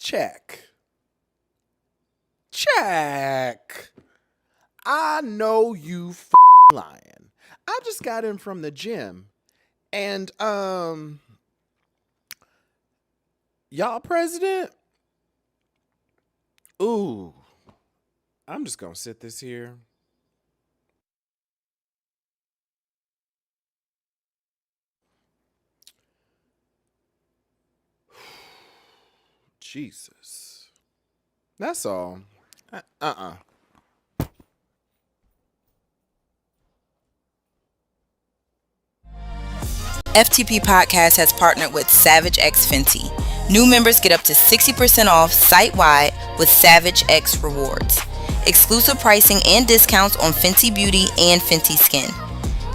Check. Check. I know you lying. I just got in from the gym. And, y'all president? Ooh, I'm just gonna sit this here. Jesus. That's all. FTP Podcast has partnered with Savage X Fenty. New members get up to 60% off site-wide with Savage X Rewards. Exclusive pricing and discounts on Fenty Beauty and Fenty Skin.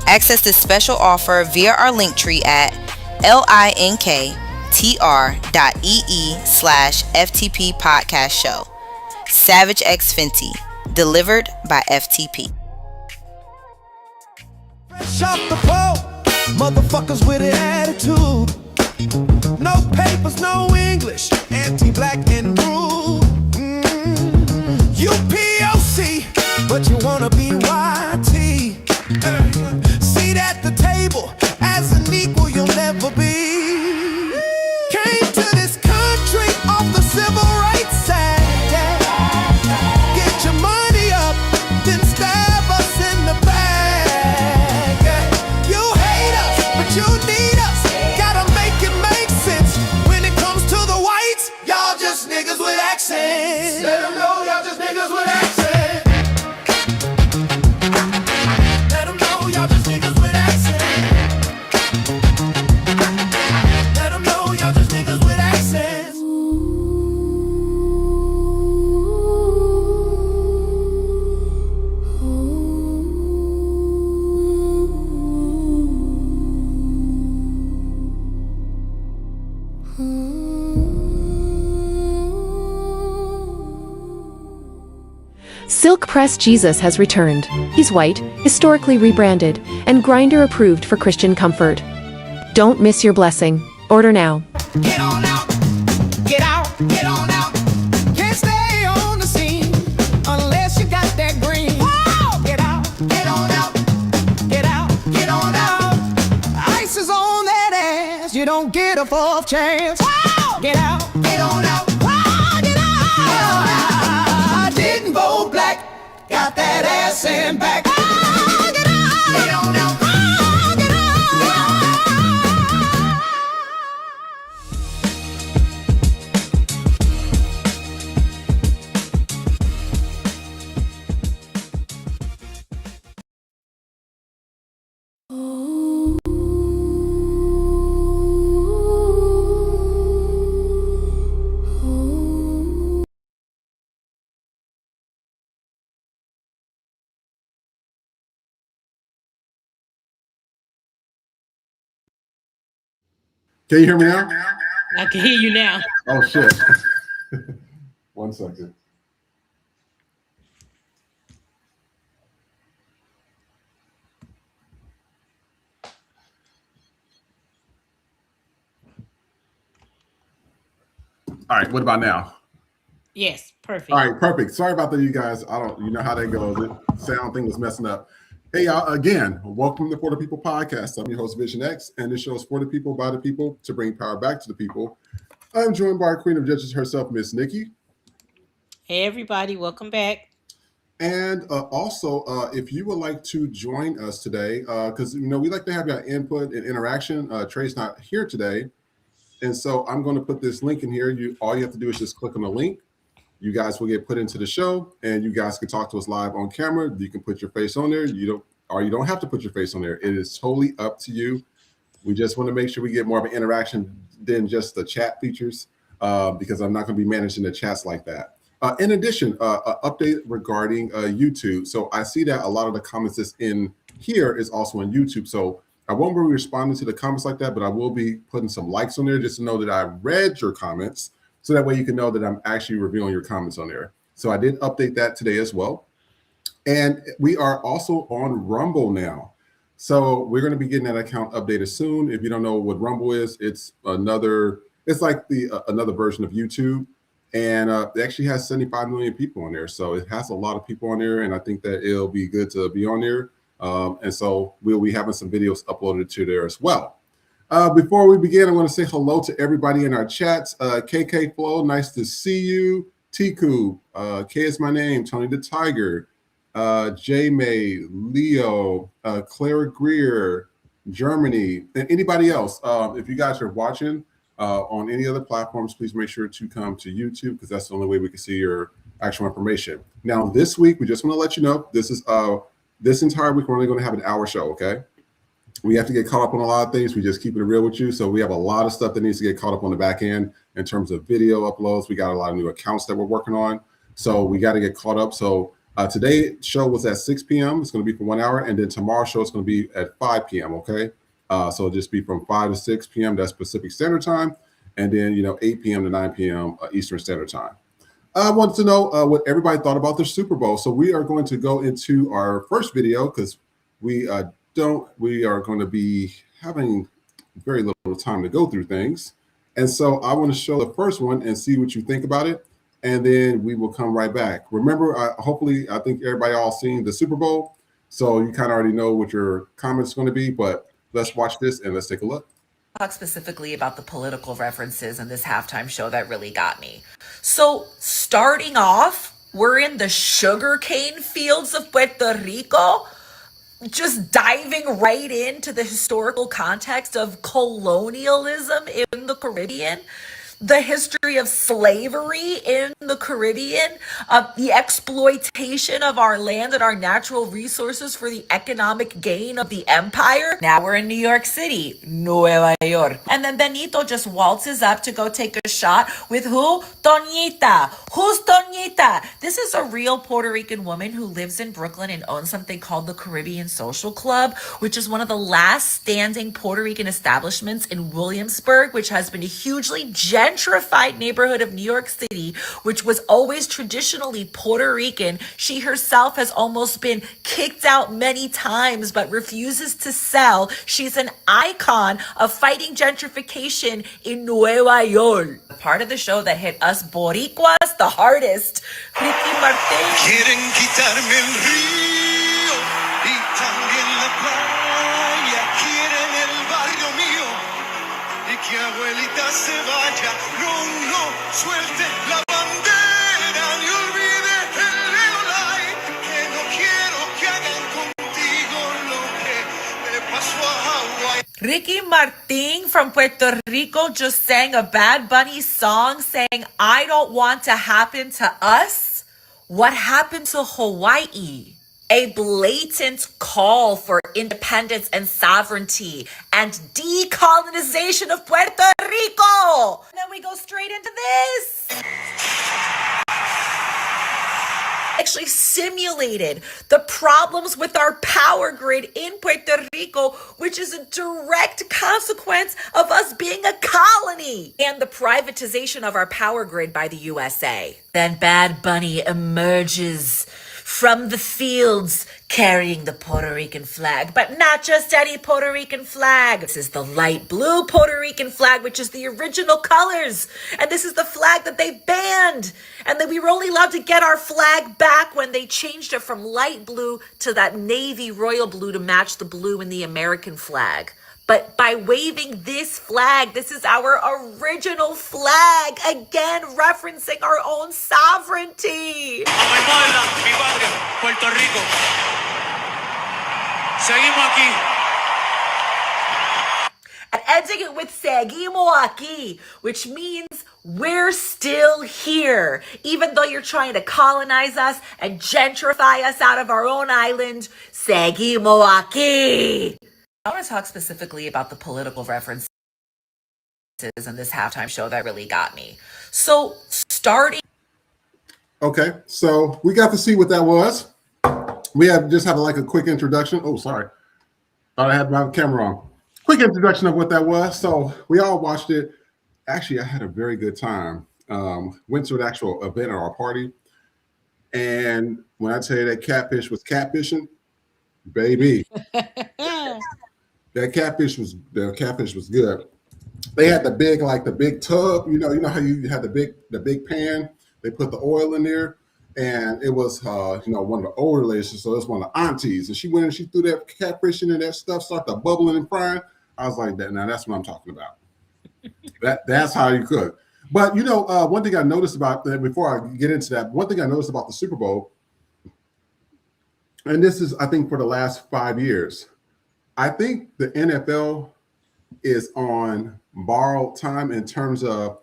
Access this special offer via our link tree at linktr.ee/FTP Podcast Show. Savage X Fenty. Delivered by FTP. Fresh off the pole, motherfuckers with an attitude. No papers, no English, anti-black and rude. You POC, but you wanna be YT. Seat at the table, as an equal you'll never be. Came to this country off the civil rights side. Get your money up, then stab us in the back. You hate us, but you need us. Gotta make it make sense. When it comes to the whites, y'all just niggas with accents. Let them know y'all just niggas with accents. Let them know y'all just niggas with accents. Let them know y'all just niggas with accents. Silk Press Jesus has returned. He's white, historically rebranded, and grinder approved for Christian comfort. Don't miss your blessing. Order now. Get on out, get out, get on out. Can't stay on the scene unless you got that green. Whoa! Get out, get on out, get out, get on out. Ice is on that ass, you don't get a fourth chance. Whoa! Get out, get on out, whoa, get out. I didn't vote black, got that ass in back. Oh, get out, get on out, oh, get out. Can you hear me now? I can hear you now. Oh, shit. 1 second. All right, what about now? Yes, perfect. All right, perfect. Sorry about that, you guys. You know how that goes. The sound thing was messing up. Hey, y'all, again, welcome to the For the People podcast. I'm your host, Vision X, and this show is for the people, by the people, to bring power back to the people. I'm joined by our queen of judges herself, Miss Nikki. Hey, everybody, welcome back. And also, if you would like to join us today, because, we like to have your input and interaction. Trey's not here today. And so I'm going to put this link in here. All you have to do is just click on the link. You guys will get put into the show, and you guys can talk to us live on camera. You can put your face on there. You don't have to put your face on there. It is totally up to you. We just want to make sure we get more of an interaction than just the chat features, because I'm not going to be managing the chats like that. In addition, an update regarding YouTube. So I see that a lot of the comments that's in here is also on YouTube. So I won't be responding to the comments like that, but I will be putting some likes on there just to know that I read your comments. So that way you can know that I'm actually reviewing your comments on there. So I did update that today as well. And we are also on Rumble now. So we're going to be getting that account updated soon. If you don't know what Rumble is, it's like another version of YouTube. and it actually has 75 million people on there. So it has a lot of people on there, and I think that it'll be good to be on there. And so we'll be having some videos uploaded to there as well. Before we begin, I want to say hello to everybody in our chats. KK Flow, nice to see you. Tiku, K is my name. Tony the Tiger, J May, Leo, Clara Greer, Germany, and anybody else. If you guys are watching on any other platforms, please make sure to come to YouTube, because that's the only way we can see your actual information. Now, this week, we just want to let you know, this is this entire week, we're only going to have an hour show, okay? We have to get caught up on a lot of things. We just keep it real with you. So we have a lot of stuff that needs to get caught up on the back end in terms of video uploads. We got a lot of new accounts that we're working on. So we got to get caught up. So today's show was at 6 p.m. It's going to be for 1 hour. And then tomorrow's show is going to be at 5 p.m., okay? So it'll just be from 5 to 6 p.m. That's Pacific Standard Time. And then, 8 p.m. to 9 p.m. Eastern Standard Time. I wanted to know what everybody thought about the Super Bowl. So we are going to go into our first video, because we are going to be having very little time to go through things. And so I want to show the first one and see what you think about it. And then we will come right back. Remember, hopefully, I think everybody all seen the Super Bowl. So you kind of already know what your comments are going to be, but let's watch this and let's take a look. Talk specifically about the political references in this halftime show that really got me. So starting off, we're in the sugarcane fields of Puerto Rico, just diving right into the historical context of colonialism in the Caribbean, the history of slavery in the Caribbean, the exploitation of our land and our natural resources for the economic gain of the empire. Now we're in New York City, Nueva York. And then Benito just waltzes up to go take a shot with who? Toñita. Who's Toñita? This is a real Puerto Rican woman who lives in Brooklyn and owns something called the Caribbean Social Club, which is one of the last standing Puerto Rican establishments in Williamsburg, which has been a hugely gentrified neighborhood of New York City, which was always traditionally Puerto Rican. She herself has almost been kicked out many times, but refuses to sell. She's an icon of fighting gentrification in Nueva York. The part of the show that hit us Boricuas the hardest, Ricky Martin. Quieren quitarme el río y también la playa, quieren el barrio mío y que abuelita se vaya. No, no, suelte la bandera ni olvide el leolay, que no quiero que hagan contigo lo que le pasó a Hawái. Ricky Martin from Puerto Rico just sang a Bad Bunny song saying, I don't want to happen to us what happened to Hawaii. A blatant call for independence and sovereignty and decolonization of Puerto Rico. And then we go straight into this. Actually simulated the problems with our power grid in Puerto Rico, which is a direct consequence of us being a colony, and the privatization of our power grid by the USA. Then Bad Bunny emerges from the fields carrying the Puerto Rican flag, but not just any Puerto Rican flag. This is the light blue Puerto Rican flag, which is the original colors. And this is the flag that they banned. And then we were only allowed to get our flag back when they changed it from light blue to that navy royal blue to match the blue in the American flag. But by waving this flag, this is our original flag, again referencing our own sovereignty. A mi puebla, mi patria, Puerto Rico. Seguimos aquí. And ending it with Seguimos aquí, which means we're still here. Even though you're trying to colonize us and gentrify us out of our own island, Seguimos aquí. I want to talk specifically about the political references in this halftime show that really got me. So starting. Okay, so we got to see what that was. We just have like a quick introduction. Oh, sorry. Thought I had my camera on. Quick introduction of what that was. So we all watched it. Actually, I had a very good time. Went to an actual event at our party. And when I tell you that catfish was catfishing, baby, the catfish was good. They had the big tub. You know how you had the big pan. They put the oil in there, and it was one of the older ladies. So it's one of the aunties, and she went and she threw that catfish in and that stuff started bubbling and frying. I was like, that. Now that's what I'm talking about. That's how you cook. But one thing I noticed about that before I get into that, one thing I noticed about the Super Bowl, and this is I think for the last 5 years, I think the NFL is on borrowed time in terms of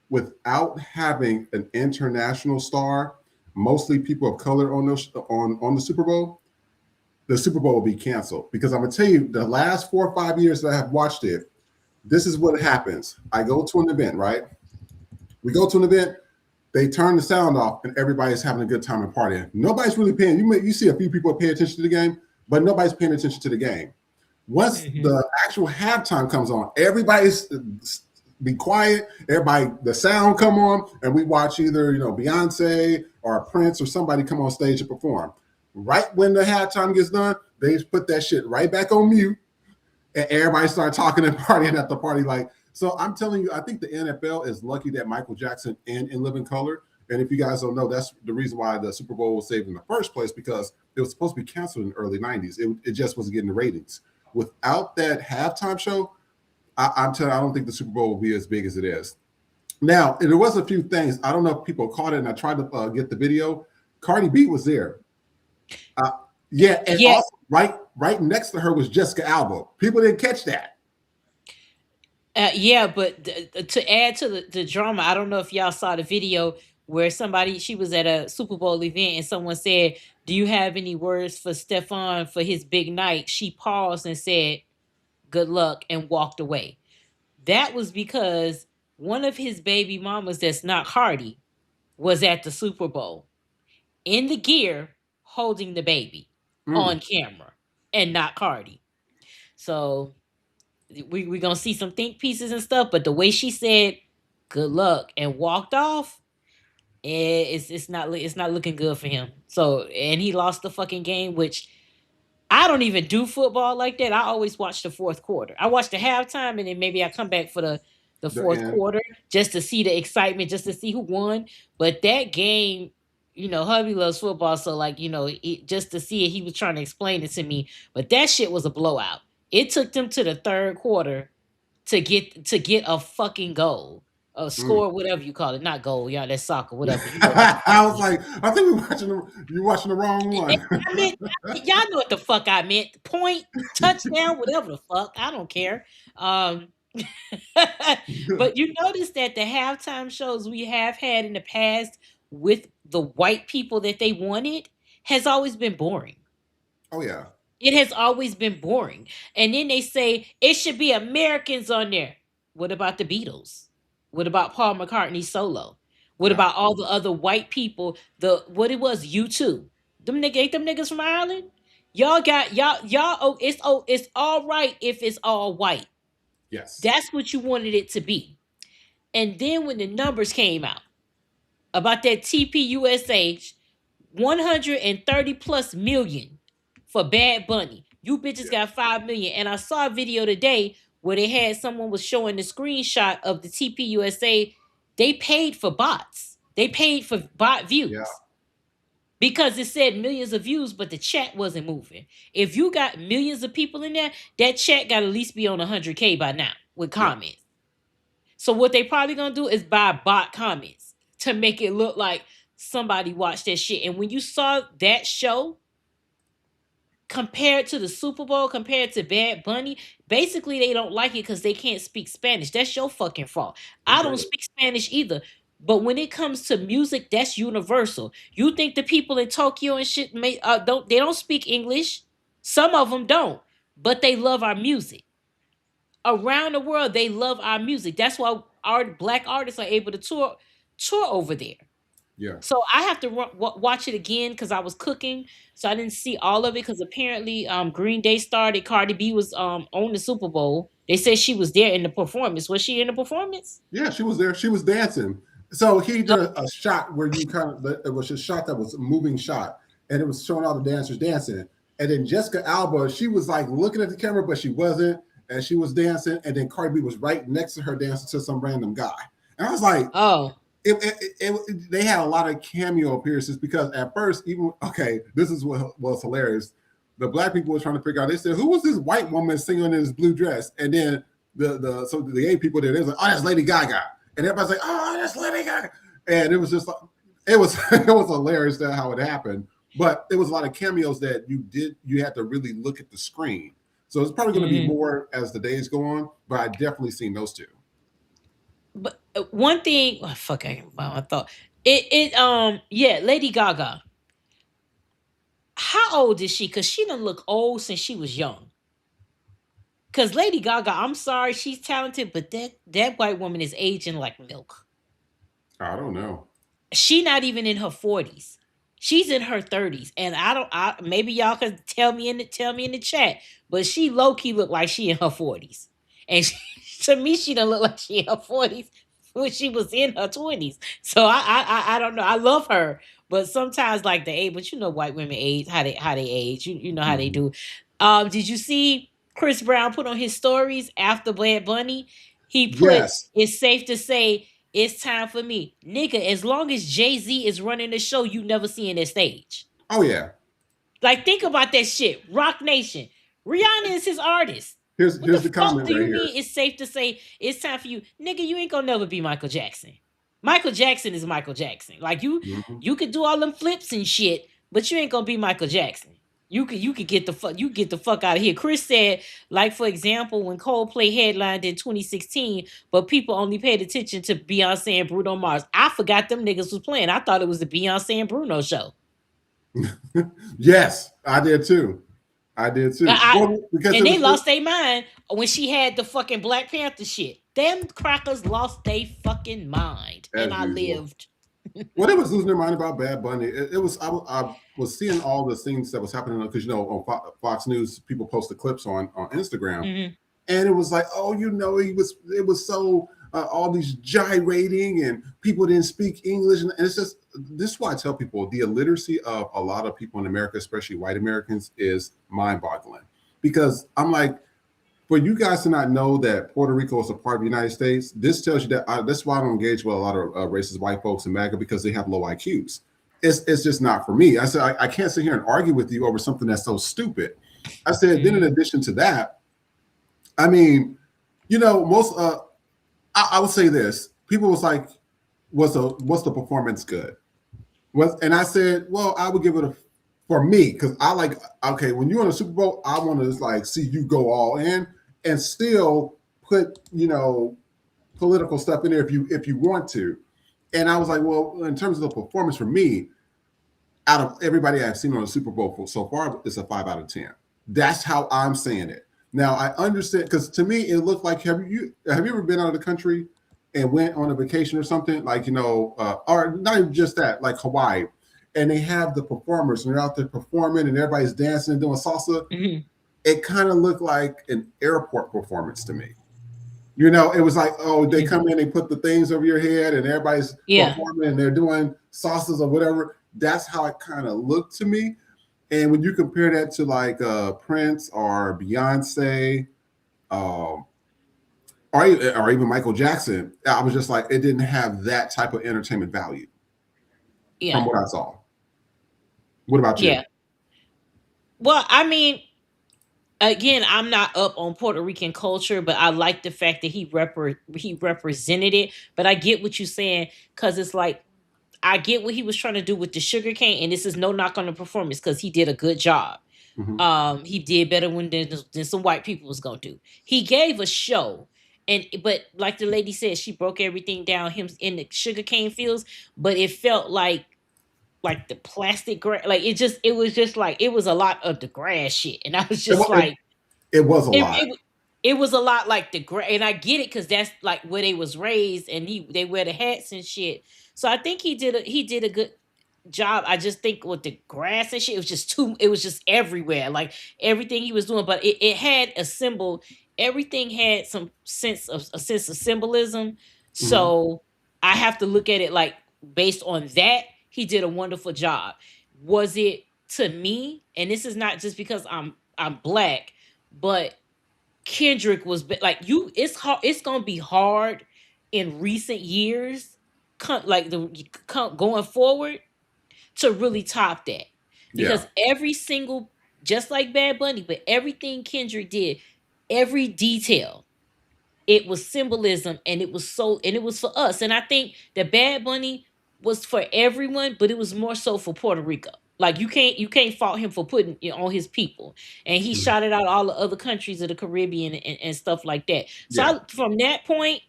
without having an international star, mostly people of color on the Super Bowl, the Super Bowl will be canceled. Because I'm gonna tell you, the last 4 or 5 years that I have watched it, this is what happens. I go to an event, right? We go to an event, they turn the sound off, and everybody's having a good time and partying. Nobody's really paying. You see a few people pay attention to the game, but nobody's paying attention to the game. Once the actual halftime comes on, everybody's be quiet. Everybody, the sound come on, and we watch either Beyonce or Prince or somebody come on stage and perform. Right when the halftime gets done, they just put that shit right back on mute, and everybody start talking and partying at the party. So I'm telling you, I think the NFL is lucky that Michael Jackson in Living Color. And if you guys don't know, that's the reason why the Super Bowl was saved in the first place, because it was supposed to be canceled in the early 90s. It just wasn't getting the ratings. Without that halftime show, I'm telling you, I don't think the Super Bowl will be as big as it is. Now, there was a few things. I don't know if people caught it, and I tried to get the video. Cardi B was there. Also right next to her was Jessica Alba. People didn't catch that. But to add to the drama, I don't know if y'all saw the video where she was at a Super Bowl event and someone said, "Do you have any words for Stefan for his big night?" She paused and said, "Good luck," and walked away. That was because one of his baby mamas that's not Cardi was at the Super Bowl in the gear holding the baby on camera and not Cardi. So we're gonna see some think pieces and stuff, but the way she said good luck and walked off, it's not looking good for him. So, and he lost the fucking game, which I don't even do football like that. I always watch the fourth quarter. I watch the halftime, and then maybe I come back for the fourth quarter just to see the excitement, just to see who won. But that game, hubby loves football, so just to see it, he was trying to explain it to me. But that shit was a blowout. It took them to the third quarter to get a fucking goal, a score, whatever you call it. Not goal, y'all. That's soccer, whatever. I was like, I think you're watching the wrong one. Y'all know what the fuck I meant. Point, touchdown, whatever the fuck. I don't care. But you notice that the halftime shows we have had in the past with the white people that they wanted has always been boring. Oh yeah. It has always been boring. And then they say it should be Americans on there. What about the Beatles? What about Paul McCartney solo? What about all the other white people? What it was, U2. Them niggas from Ireland? It's all right if it's all white. Yes. That's what you wanted it to be. And then when the numbers came out about that TPUSA, 130 plus million for Bad Bunny. You bitches got 5 million. And I saw a video today where someone was showing the screenshot of the TPUSA. They paid for bots. They paid for bot views. Yeah. Because it said millions of views, but the chat wasn't moving. If you got millions of people in there, that chat got to at least be on 100K by now with comments. Yeah. So what they probably going to do is buy bot comments to make it look like somebody watched that shit. And when you saw that show, compared to the Super Bowl, compared to Bad Bunny, basically they don't like it because they can't speak Spanish. That's your fucking fault. I don't speak Spanish either. But when it comes to music, that's universal. You think the people in Tokyo and shit don't speak English? Some of them don't, but they love our music. Around the world, they love our music. That's why our black artists are able to tour over there. Yeah. So I have to watch it again because I was cooking, so I didn't see all of it. Because apparently, Green Day started. Cardi B was on the Super Bowl. They said she was there in the performance. Was she in the performance? Yeah, she was there. She was dancing. So he did a shot where it was a shot that was a moving shot, and it was showing all the dancers dancing. And then Jessica Alba, she was like looking at the camera, but she wasn't. and she was dancing, and then Cardi B was right next to her dancing to some random guy. And I was like, Oh, they had a lot of cameo appearances because at first, even this is what was hilarious. The black people were trying to figure out. They said, "Who was this white woman singing in this blue dress?" And then the gay people there, they was like, "Oh, that's Lady Gaga," and everybody's like, "Oh, that's Lady Gaga," and it was just like it was it was hilarious that how it happened. But there was a lot of cameos that you had to really look at the screen. So it's probably going to be more as the days go on. But I definitely seen those two. but one thing, oh, fuck, I thought yeah, Lady Gaga. How old is she? Cause she don't look old since she was young. Cause Lady Gaga, I'm sorry, she's talented, but that white woman is aging like milk. I don't know. She not even in her 40s. She's in her 30s. And I maybe y'all can tell me in the chat, but she low key look like she in her 40s. And to me, she don't look like she in her 40s when she was in her 20s. So I don't know. I love her, but sometimes like the age, but you know white women age, how they age. You know how they do. Did you see Chris Brown put on his stories after Bad Bunny? He put, Yes. it's safe to say it's time for me. Nigga, as long as Jay-Z is running the show, you never seeing that stage. Oh yeah. Like, think about that shit. Rock Nation. Rihanna is his artist. Here's What the the fuck comment do right you here. mean it's safe to say it's time for you? Nigga, you ain't gonna never be Michael Jackson. Michael Jackson is Michael Jackson. Like you could do all them flips and shit, but you ain't gonna be Michael Jackson. You could get the fuck out of here. Chris said, like for example, when Coldplay headlined in 2016, but people only paid attention to Beyonce and Bruno Mars. I forgot them niggas was playing. I thought it was the Beyonce and Bruno show. Yes, I did too. Well, because And it they was lost their mind when she had the fucking Black Panther shit. Them crackers lost their fucking mind, and as I usual. lived. Well, they was losing their mind about Bad Bunny. It was I was seeing all the things that was happening because on Fox News people post the clips on Instagram, and it was like, oh, it was so all these gyrating and people didn't speak English, and it's just this is why I tell people the illiteracy of a lot of people in America, especially white Americans, is mind-boggling because I'm like, for you guys to not know that Puerto Rico is a part of the United States, this tells you that that's why I don't engage with a lot of racist white folks in MAGA because they have low IQs. It's just not for me. I said I can't sit here and argue with you over something that's so stupid. I said then in addition to that, I mean, most I would say this. People was like, what's the performance good? And I said, well, I would give it for me because I like when you're on a Super Bowl, I want to like see you go all in and still put political stuff in there if you want to. And I was like, well, in terms of the performance for me, out of everybody I've seen on the Super Bowl so far, it's a 5 out of 10. That's how I'm saying it. Now I understand because to me it looked like have you ever been out of the country and went on a vacation or something like or not even just that, like Hawaii, and they have the performers and they're out there performing and everybody's dancing and doing salsa. It kind of looked like an airport performance to me. It was like, oh, they come in, they put the things over your head and everybody's performing and they're doing salsas or whatever. That's how it kind of looked to me. And when you compare that to like Prince or Beyonce, or even Michael Jackson, I was just like, it didn't have that type of entertainment value from what I saw. What about you? Yeah. Well, I mean, again, I'm not up on Puerto Rican culture, but I like the fact that he represented it. But I get what you're saying because it's like I get what he was trying to do with the sugar cane, and this is no knock on the performance because he did a good job. He did better than some white people was gonna do. He gave a show, but like the lady said, she broke everything down. Him in the sugar cane fields, but it felt like the plastic grass. Like it was just like it was a lot of the grass shit, and I was just it was a lot. It was a lot like the grass, and I get it because that's like where they was raised, and they wear the hats and shit. So I think he did a good job. I just think with the grass and shit, it was just everywhere, like everything he was doing. But it had a symbol. Everything had some sense of symbolism. So I have to look at it like based on that. He did a wonderful job. Was it to me? And this is not just because I'm black, but Kendrick was like you. It's hard. It's gonna be hard in recent years, going forward to really top that Yeah. because every single, just like Bad Bunny, but everything Kendrick did, every detail, it was symbolism and it was for us. And I think that Bad Bunny was for everyone, but it was more so for Puerto Rico. Like you can't fault him for putting it on his people, and he Mhm. shot it out all the other countries of the Caribbean and stuff like that. So Yeah. from that point,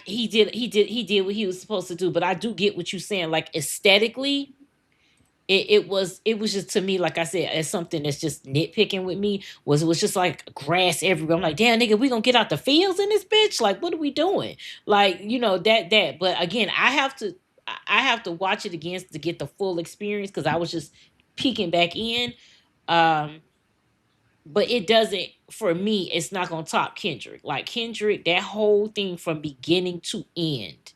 he did what he was supposed to do. But I do get what you're saying. Like aesthetically, it was just to me, like I said, as something that's just nitpicking with me, it was just like grass everywhere. I'm like, damn nigga, we gonna get out the fields in this bitch? Like, what are we doing? Like, that. But again, I have to watch it again to get the full experience because I was just peeking back in. Um, but it doesn't for me, it's not gonna top Kendrick. Like Kendrick, that whole thing from beginning to end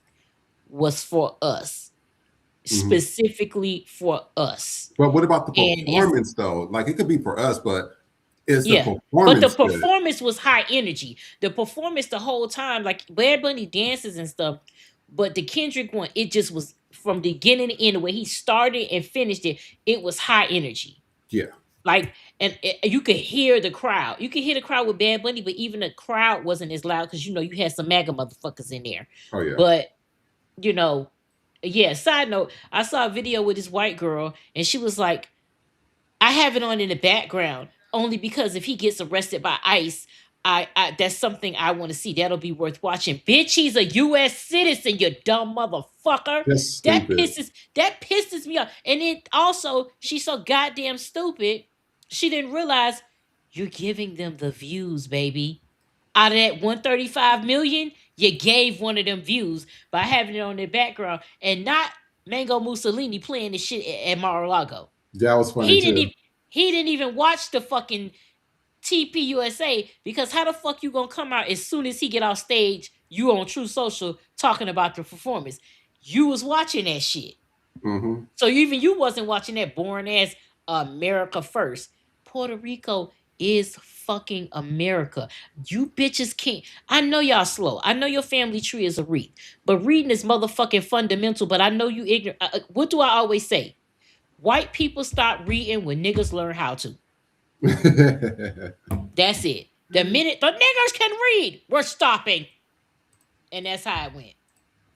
was for us, Mhm. specifically for us. But what about the And it's performance though? Like it could be for us, but is the yeah. But the performance good? performance was high energy. The performance the whole time, like Bad Bunny dances and stuff, but the Kendrick one, it just was from beginning to end, the way he started and finished it, it was high energy. Yeah. Like, and you could hear the crowd. You could hear the crowd with Bad Bunny, but even the crowd wasn't as loud because you had some MAGA motherfuckers in there. Oh yeah. But you know, yeah. Side note: I saw a video with this white girl, and she was like, I have it on in the background only because if he gets arrested by ICE, I that's something I want to see. That'll be worth watching. Bitch, he's a U.S. citizen, you dumb motherfucker. That's That stupid. pisses me off. And then also, she's so goddamn stupid. She didn't realize you're giving them the views, baby. Out of that 135 million, you gave one of them views by having it on their background and not Mango Mussolini playing this shit at Mar-a-Lago. That was funny He didn't too. even he didn't even watch the fucking TPUSA because how the fuck you gonna come out as soon as he get off stage, you on True Social talking about the performance. You was watching that shit. Hmm. So even you wasn't watching that boring ass America First. Puerto Rico is fucking America. You bitches can't. I know y'all slow. I know your family tree is a read, but reading is motherfucking fundamental. But I know you ignorant. What do I always say? White people stop reading when niggas learn how to. That's it. The minute the niggers can read, we're stopping. And that's how it went.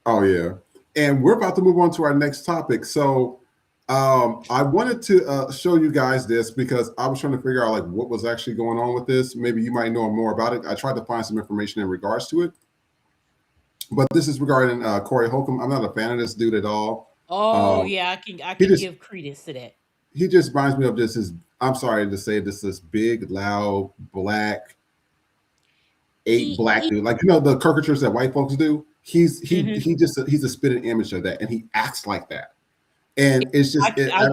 Oh yeah. And we're about to move on to our next topic. So I wanted to show you guys this because I was trying to figure out like what was actually going on with this. Maybe you might know more about it. I tried to find some information in regards to it. But this is regarding Corey Holcomb. I'm not a fan of this dude at all. Oh Um, yeah, I he can just give credence to that. he just reminds me of just this. I'm sorry to say this big, loud, black, eight black He dude. Like the caricatures that white folks do. mhm. He's a spitting image of that, and he acts like that. And it's just I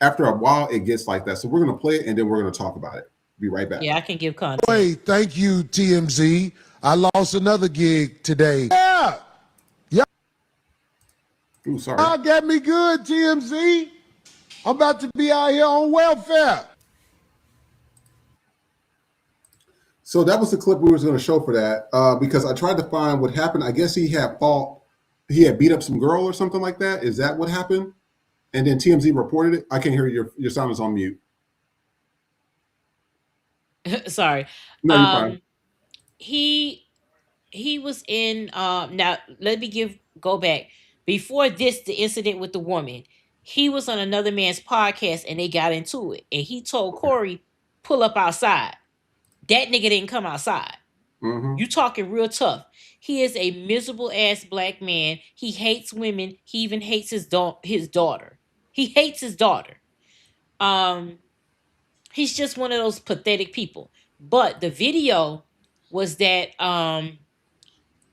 after a while it gets like that. So we're gonna play it and then we're gonna talk about it. Be right back. yeah, I can give content. Hey, thank you, TMZ. I lost another gig today. Yeah, Ooh, sorry. y'all got me good, TMZ. I'm about to be out here on welfare. So that was the clip we was going to show for that because I tried to find what happened. I guess he had beat up some girl or something like that. Is that what happened? And then TMZ reported it. I can't hear your sound is on mute. Sorry. No, you're fine. He he was in now let me go back. Before this, the incident with the woman, he was on another man's podcast and they got into it. And he told Corey, pull up outside. That nigga didn't come outside. Mm-hmm. You talking real tough. He is a miserable ass black man. He hates women. He even hates his daughter. He hates his daughter. Um, he's just one of those pathetic people. But the video was that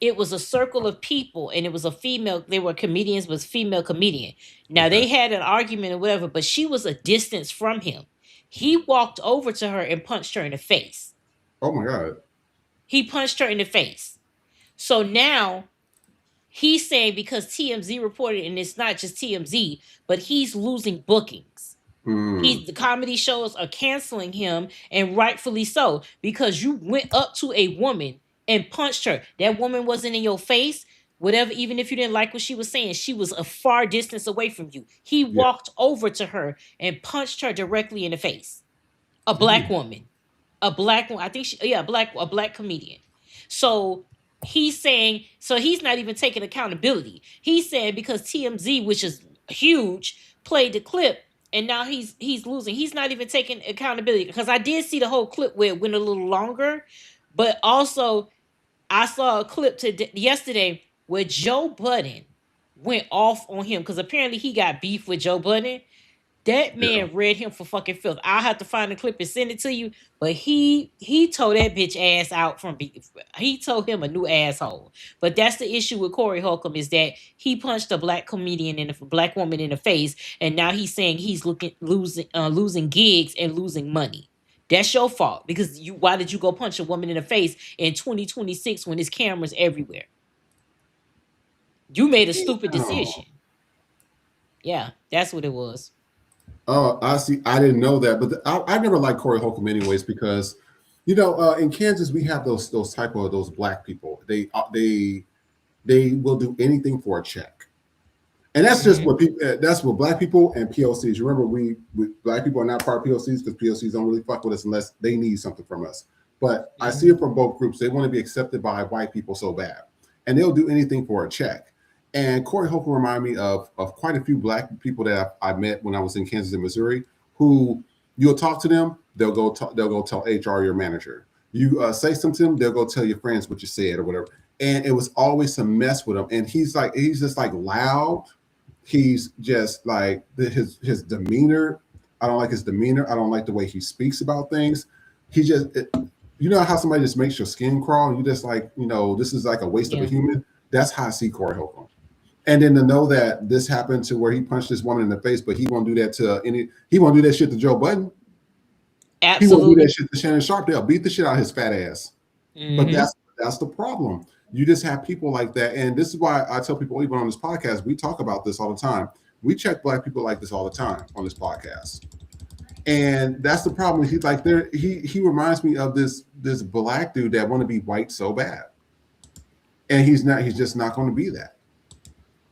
it was a circle of people and it was a female, they were comedians, was female comedian. Now Okay. they had an argument or whatever, but she was a distance from him. He walked over to her and punched her in the face. Oh my God. He punched her in the face. So now he's saying because TMZ reported, and it's not just TMZ, but he's losing bookings. The comedy shows are canceling him, and rightfully so, because you went up to a woman and punched her. That woman wasn't in your face. Whatever, even if you didn't like what she was saying, she was a far distance away from you. He Yeah. walked over to her and punched her directly in the face. A black woman. A black one. I think a black comedian. So he's saying, so he's not even taking accountability. He's saying because TMZ, which is huge, played the clip, and now he's losing. He's not even taking accountability, because I did see the whole clip where it went a little longer, but also I saw a clip yesterday where Joe Budden went off on him, because apparently he got beef with Joe Budden. That man read him for fucking filth. I'll have to find the clip and send it to you. But he told that bitch ass out from he told him a new asshole. But that's the issue with Corey Holcomb, is that he punched a black comedian and a black woman in the face, and now he's saying he's losing gigs and losing money. That's your fault, because why did you go punch a woman in the face in 2026 when there's cameras everywhere? You made a stupid decision. Yeah, that's what it was. Oh, I see. I didn't know that, but I never liked Corey Holcomb anyways, because, in Kansas we have those type of those black people. They will do anything for a check, and that's just what people. That's what black people and POCs. Remember, we black people are not part of POCs, because POCs don't really fuck with us unless they need something from us. But I see it from both groups. They want to be accepted by white people so bad, and they'll do anything for a check. And Corey Holcomb reminded me of quite a few black people that I met when I was in Kansas and Missouri, who you'll talk to them, they'll go tell HR, your manager. You say something to them, they'll go tell your friends what you said or whatever. And it was always some mess with him. And he's just like loud. He's just like his demeanor. I don't like his demeanor. I don't like the way he speaks about things. He just, how somebody just makes your skin crawl, and you just like, this is like a waste of a human. That's how I see Corey Holcomb. And then to know that this happened to where he punched this woman in the face, but he won't do that he won't do that shit to Joe Budden. Absolutely. He won't do that shit to Shannon Sharp. They'll beat the shit out of his fat ass. But that's the problem. You just have people like that. And this is why I tell people, even on this podcast, we talk about this all the time. We check black people like this all the time on this podcast. And that's the problem. He's like, he reminds me of this black dude that want to be white so bad. And he's just not going to be that.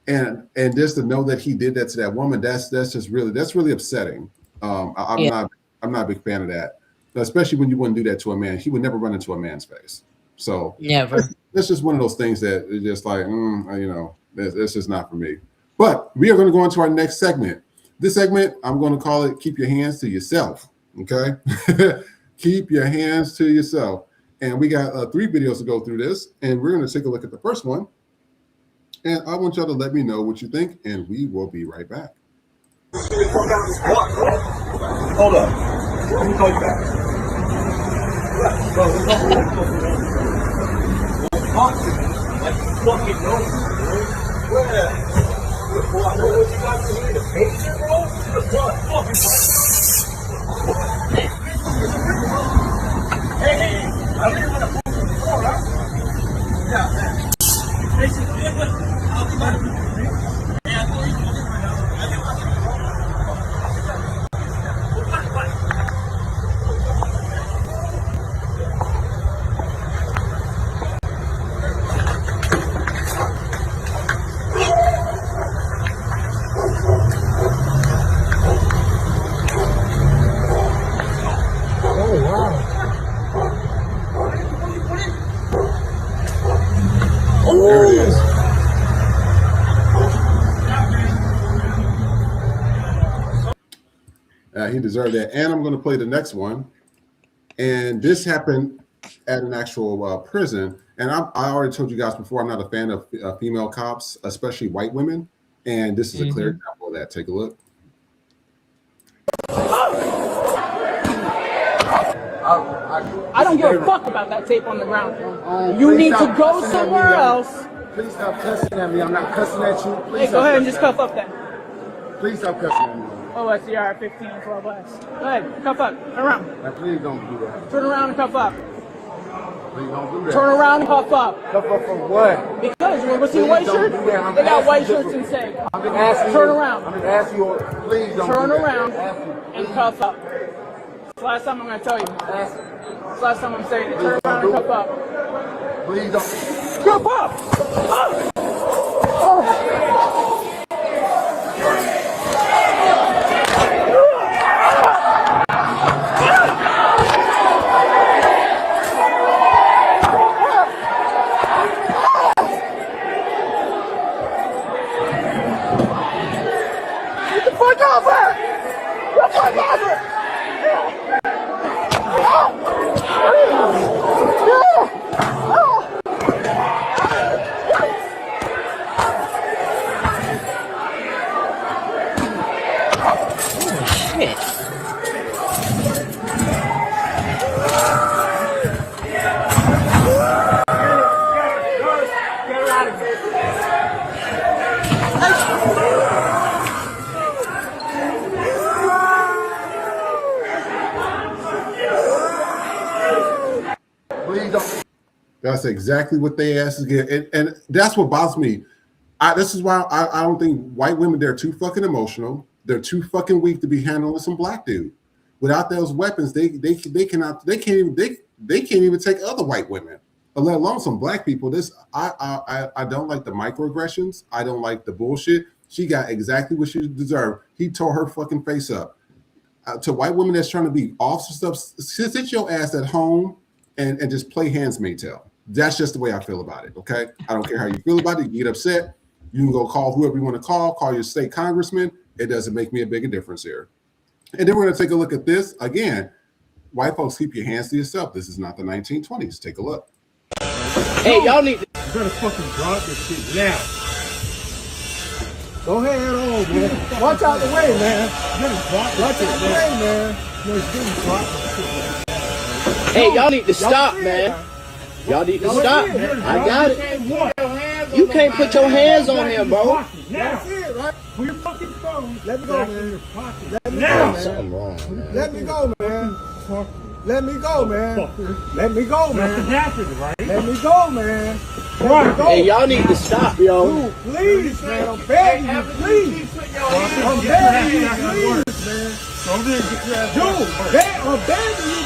And just to know that he did that to that woman, that's really upsetting. I'm not a big fan of that, especially when you wouldn't do that to a man. He would never run into a man's face. So never. That's just one of those things that is just like, that's just not for me. But we are going to go into our next segment. This segment, I'm going to call it "Keep Your Hands to Yourself." Okay, keep your hands to yourself. And we got 3 videos to go through this, and we're going to take a look at the first one. And I want y'all to let me know what you think, and we will be right back. Hold up. Let me call you back. Talk to me like you fucking know me, bro. Where? Bro, I know what you got to do. The picture, bro? Hey. I really want to move to the floor, huh? Yeah, man. Basically, I'll be back. Hey, I know you're doing it right now. I think I'll take There it is. He deserved that. And I'm going to play the next one. And this happened at an actual prison. And I already told you guys before, I'm not a fan of female cops, especially white women. And this is a clear example of that. Take a look. I don't give a fuck about that tape on the ground. You need to go somewhere else. Please stop cussing at me. I'm not cussing at you. Please Hey, go ahead and just cuff up then. Please stop cussing at me. Oh, that's the R15 12 S. Go ahead, cuff up. Turn around. Now, please don't do that. Turn around and cuff up. Please don't do that. Turn around and cuff up. Cuff up for what? Because You want to see the white shirt? They got white shirts inside. Turn around. I'm just asking you, please don't Turn do that. around and cuff up. That's the last time I'm going to tell you. That's the last time I'm saying it. Turn around and cuff up. Please don't. Cuff up! Oh. That's exactly what they asses get, and that's what bothers me. This is why I don't think white women, they're too fucking emotional. They're too fucking weak to be handling some black dude. Without those weapons, they can't even take other white women, let alone some black people. I don't like the microaggressions. I don't like the bullshit. She got exactly what she deserved. He tore her fucking face up. To white women that's trying to be officer stuff, sit your ass at home and just play handsmaid tale. That's just the way I feel about it, okay? I don't care how you feel about it. You get upset. You can go call whoever you want to call your state congressman. It doesn't make me a big difference here. And then we're going to take a look at this. Again, white folks, keep your hands to yourself. This is not the 1920s. Take a look. Hey, y'all need to... You better fucking drop this shit now. Go ahead on, man. Watch out the way, man. Watch out the way, man. Hey, y'all need to stop, man. Y'all need to stop. I got it. You can't put your hands on him, bro. That's it, right? Put your fucking phone. Let me go, man. Let me go, man. Something wrong. Let me go, man. Let me go, man. Let me go, man. Let me go, man. Hey, y'all need to stop, yo. Dude, please, man. I'm begging you, please. I'm begging you, please, man. Dude, I'm begging you.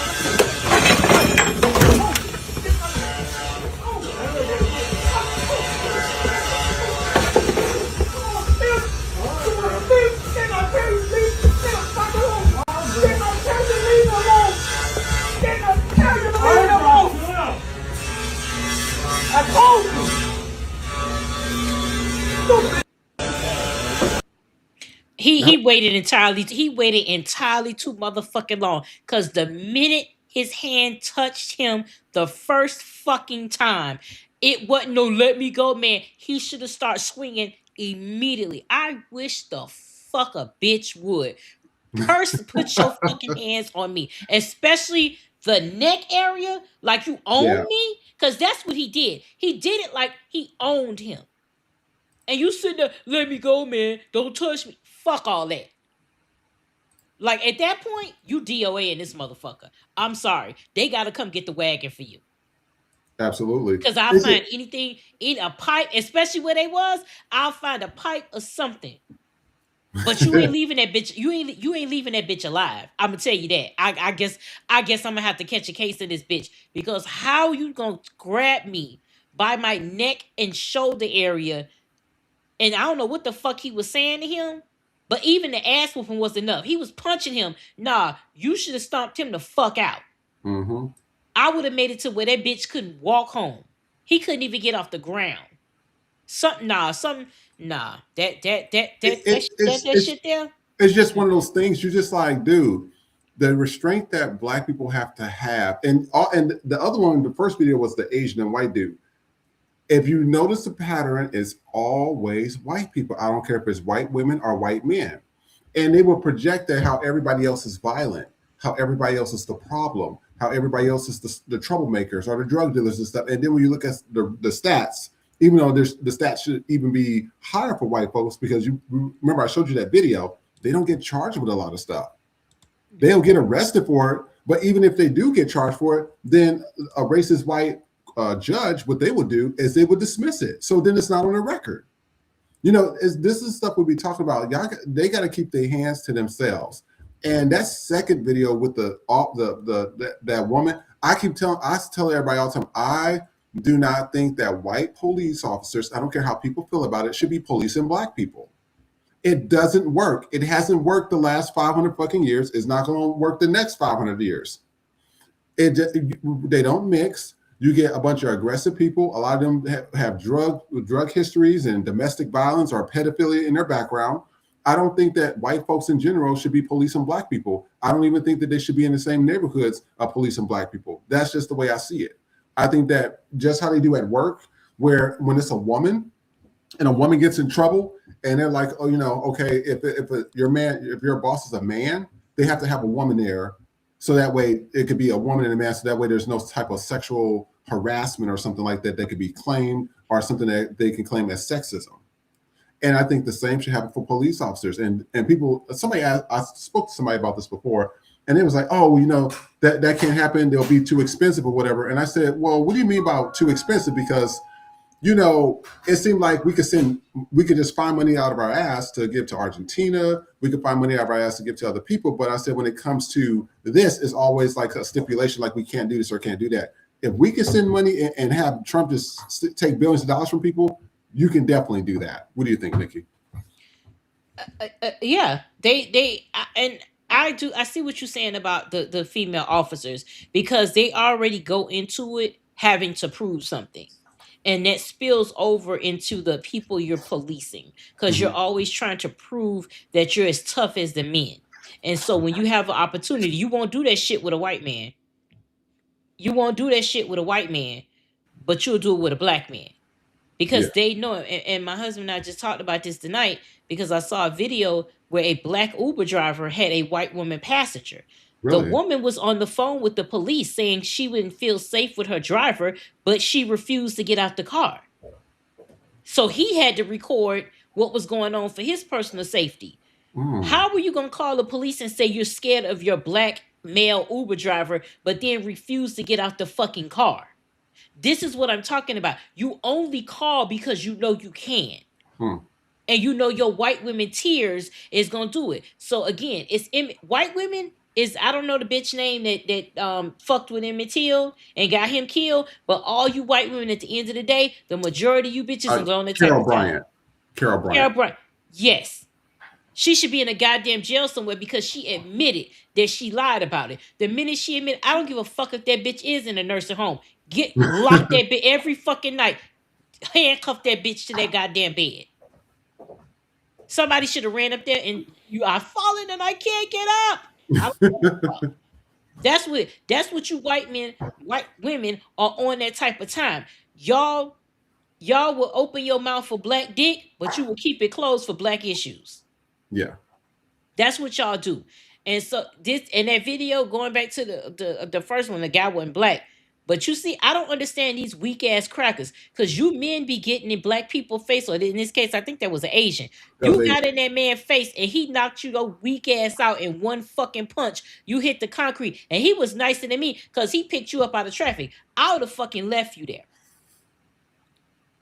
He waited entirely too motherfucking long. Cause the minute his hand touched him the first fucking time, it wasn't no let me go, man. He should have started swinging immediately. I wish the fuck a bitch would. Put your fucking hands on me, especially the neck area, like you own me, because that's what he did. He did it like he owned him. And you sitting there, let me go, man. Don't touch me. Fuck all that. Like, at that point, you DOA in this motherfucker. I'm sorry. They got to come get the wagon for you. Absolutely. Because I'll find anything in a pipe, especially where they was, I'll find a pipe or something. But you ain't leaving that bitch. You ain't leaving that bitch alive. I'm gonna tell you that. I guess I'm gonna have to catch a case of this bitch, because how you gonna grab me by my neck and shoulder area, and I don't know what the fuck he was saying to him, but even the ass whooping was enough. He was punching him. Nah, you should have stomped him the fuck out. Mm-hmm. I would have made it to where that bitch couldn't walk home. He couldn't even get off the ground. That shit there. It's just one of those things. You're just like, dude, the restraint that black people have to have, and the other one, the first video was the Asian and white dude. If you notice the pattern, it's always white people. I don't care if it's white women or white men, and they will project that how everybody else is violent, how everybody else is the problem, how everybody else is the troublemakers or the drug dealers and stuff. And then when you look at the stats, even though the stats should even be higher for white folks, because you remember I showed you that video, they don't get charged with a lot of stuff. They'll get arrested for it, but even if they do get charged for it, then a racist white judge, what they would do is they would dismiss it. So then it's not on the record. This is stuff we'll be talking about. They got to keep their hands to themselves. And that second video with that woman, I tell everybody all the time, I do not think that white police officers, I don't care how people feel about it, should be policing black people. It doesn't work. It hasn't worked the last 500 fucking years. It's not going to work the next 500 years. They don't mix. You get a bunch of aggressive people. A lot of them have drug histories and domestic violence or pedophilia in their background. I don't think that white folks in general should be policing black people. I don't even think that they should be in the same neighborhoods of policing black people. That's just the way I see it. I think that just how they do at work, where when it's a woman and a woman gets in trouble and they're like, oh, okay, if your boss is a man, they have to have a woman there. So that way it could be a woman and a man. So that way there's no type of sexual harassment or something like that could be claimed, or something that they can claim as sexism. And I think the same should happen for police officers. And people, I spoke to somebody about this before, and it was like, oh, that can't happen. They'll be too expensive or whatever. And I said, well, what do you mean about too expensive? Because, it seemed like we could just find money out of our ass to give to Argentina. We could find money out of our ass to give to other people. But I said, when it comes to this, it's always like a stipulation, like we can't do this or can't do that. If we can send money and have Trump just take billions of dollars from people, you can definitely do that. What do you think, Nikki? Yeah, I see what you're saying about the female officers, because they already go into it having to prove something. And that spills over into the people you're policing, because you're always trying to prove that you're as tough as the men. And so when you have an opportunity, you won't do that shit with a white man. You won't do that shit with a white man, but you'll do it with a black man, because they know it. And my husband and I just talked about this tonight, because I saw a video where a black Uber driver had a white woman passenger. Really? The woman was on the phone with the police saying she wouldn't feel safe with her driver, but she refused to get out the car. So he had to record what was going on for his personal safety. How were you going to call the police and say you're scared of your black male Uber driver, but then refuse to get out the fucking car? This is what I'm talking about. You only call because you know you can. And your white women tears is going to do it. So again, white women is, I don't know the bitch name that fucked with Emmett Till and got him killed, but all you white women at the end of the day, the majority of you bitches are going to take Carol Bryant. Carol Bryant. Yes. She should be in a goddamn jail somewhere, because she admitted that she lied about it. The minute she admitted, I don't give a fuck if that bitch is in a nursing home. Lock that bitch every fucking night. Handcuff that bitch to that goddamn bed. Somebody should have ran up there and you are falling and I can't get up. That's what you white women are on that type of time. Y'all will open your mouth for black dick, but you will keep it closed for black issues. Yeah. That's what y'all do. And so that video, going back to the first one, the guy wasn't black. But you see, I don't understand these weak ass crackers, because you men be getting in black people's face, or in this case, I think that was an Asian. You got in that man's face and he knocked your weak ass out in one fucking punch. You hit the concrete, and he was nicer than me because he picked you up out of traffic. I would have fucking left you there.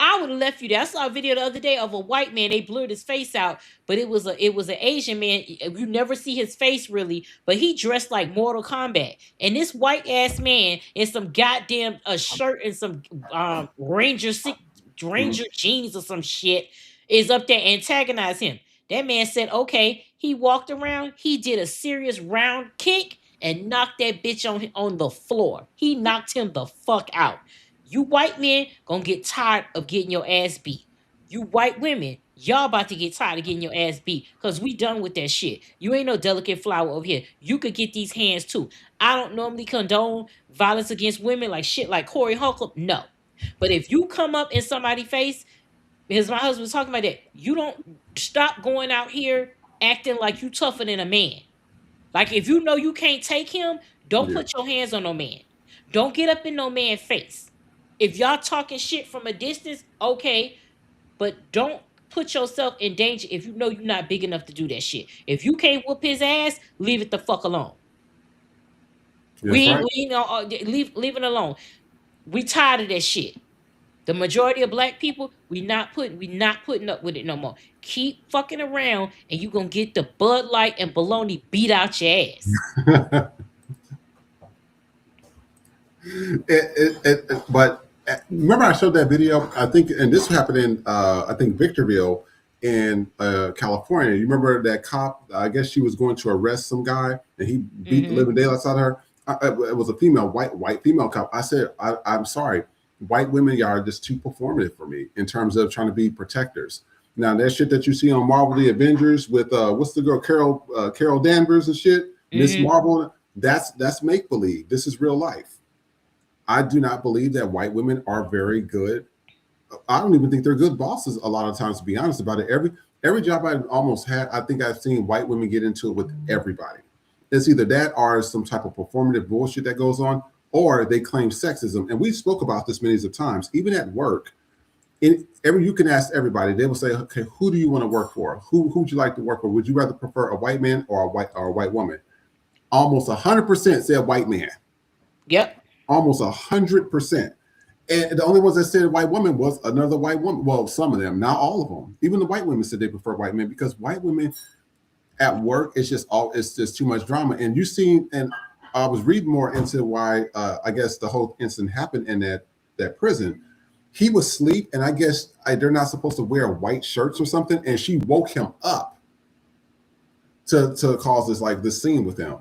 I would have left you there. I saw a video the other day of a white man. They blurred his face out, but it was an Asian man. You never see his face really, but he dressed like Mortal Kombat. And this white ass man in some goddamn shirt and some Ranger jeans or some shit is up there antagonizing him. That man said, okay. He walked around. He did a serious round kick and knocked that bitch on the floor. He knocked him the fuck out. You white men gonna get tired of getting your ass beat. You white women, y'all about to get tired of getting your ass beat, because we done with that shit. You ain't no delicate flower over here. You could get these hands too. I don't normally condone violence against women like shit like Corey Holcomb. No. But if you come up in somebody's face, because my husband was talking about that, you don't stop going out here acting like you tougher than a man. Like, if you know you can't take him, don't put your hands on no man. Don't get up in no man's face. If y'all talking shit from a distance, okay, but don't put yourself in danger if you know you're not big enough to do that shit. If you can't whoop his ass, leave it the fuck alone. Leave it alone. We tired of that shit. The majority of black people, we not putting up with it no more. Keep fucking around, and you gonna get the Bud Light and bologna beat out your ass. But remember, I showed that video. I think, and this happened in I think Victorville in California. You remember that cop? I guess she was going to arrest some guy, and he beat the living daylights out of her. It was a female, white female cop. I said, I'm sorry, white women, y'all are just too performative for me in terms of trying to be protectors. Now that shit that you see on Marvel the Avengers with what's the girl Carol Danvers and shit, Miss Marvel, that's make believe. This is real life. I do not believe that white women are very good. I don't even think they're good bosses a lot of times, to be honest about it. Every job I've almost had, I think I've seen white women get into it with everybody. It's either that or some type of performative bullshit that goes on, or they claim sexism. And we spoke about this many of times, even at work. You can ask everybody. They will say, okay, who do you want to work for? Who would you like to work for? Would you rather prefer a white man or a white woman? Almost 100% said white man. Yep. Almost 100%. And the only ones that said white woman was another white woman. Well, some of them, not all of them. Even the white women said they prefer white men, because white women at work, it's just too much drama. And you seen, and I was reading more into why I guess the whole incident happened in that prison. He was asleep, and I guess they're not supposed to wear white shirts or something. And she woke him up to cause this scene with him.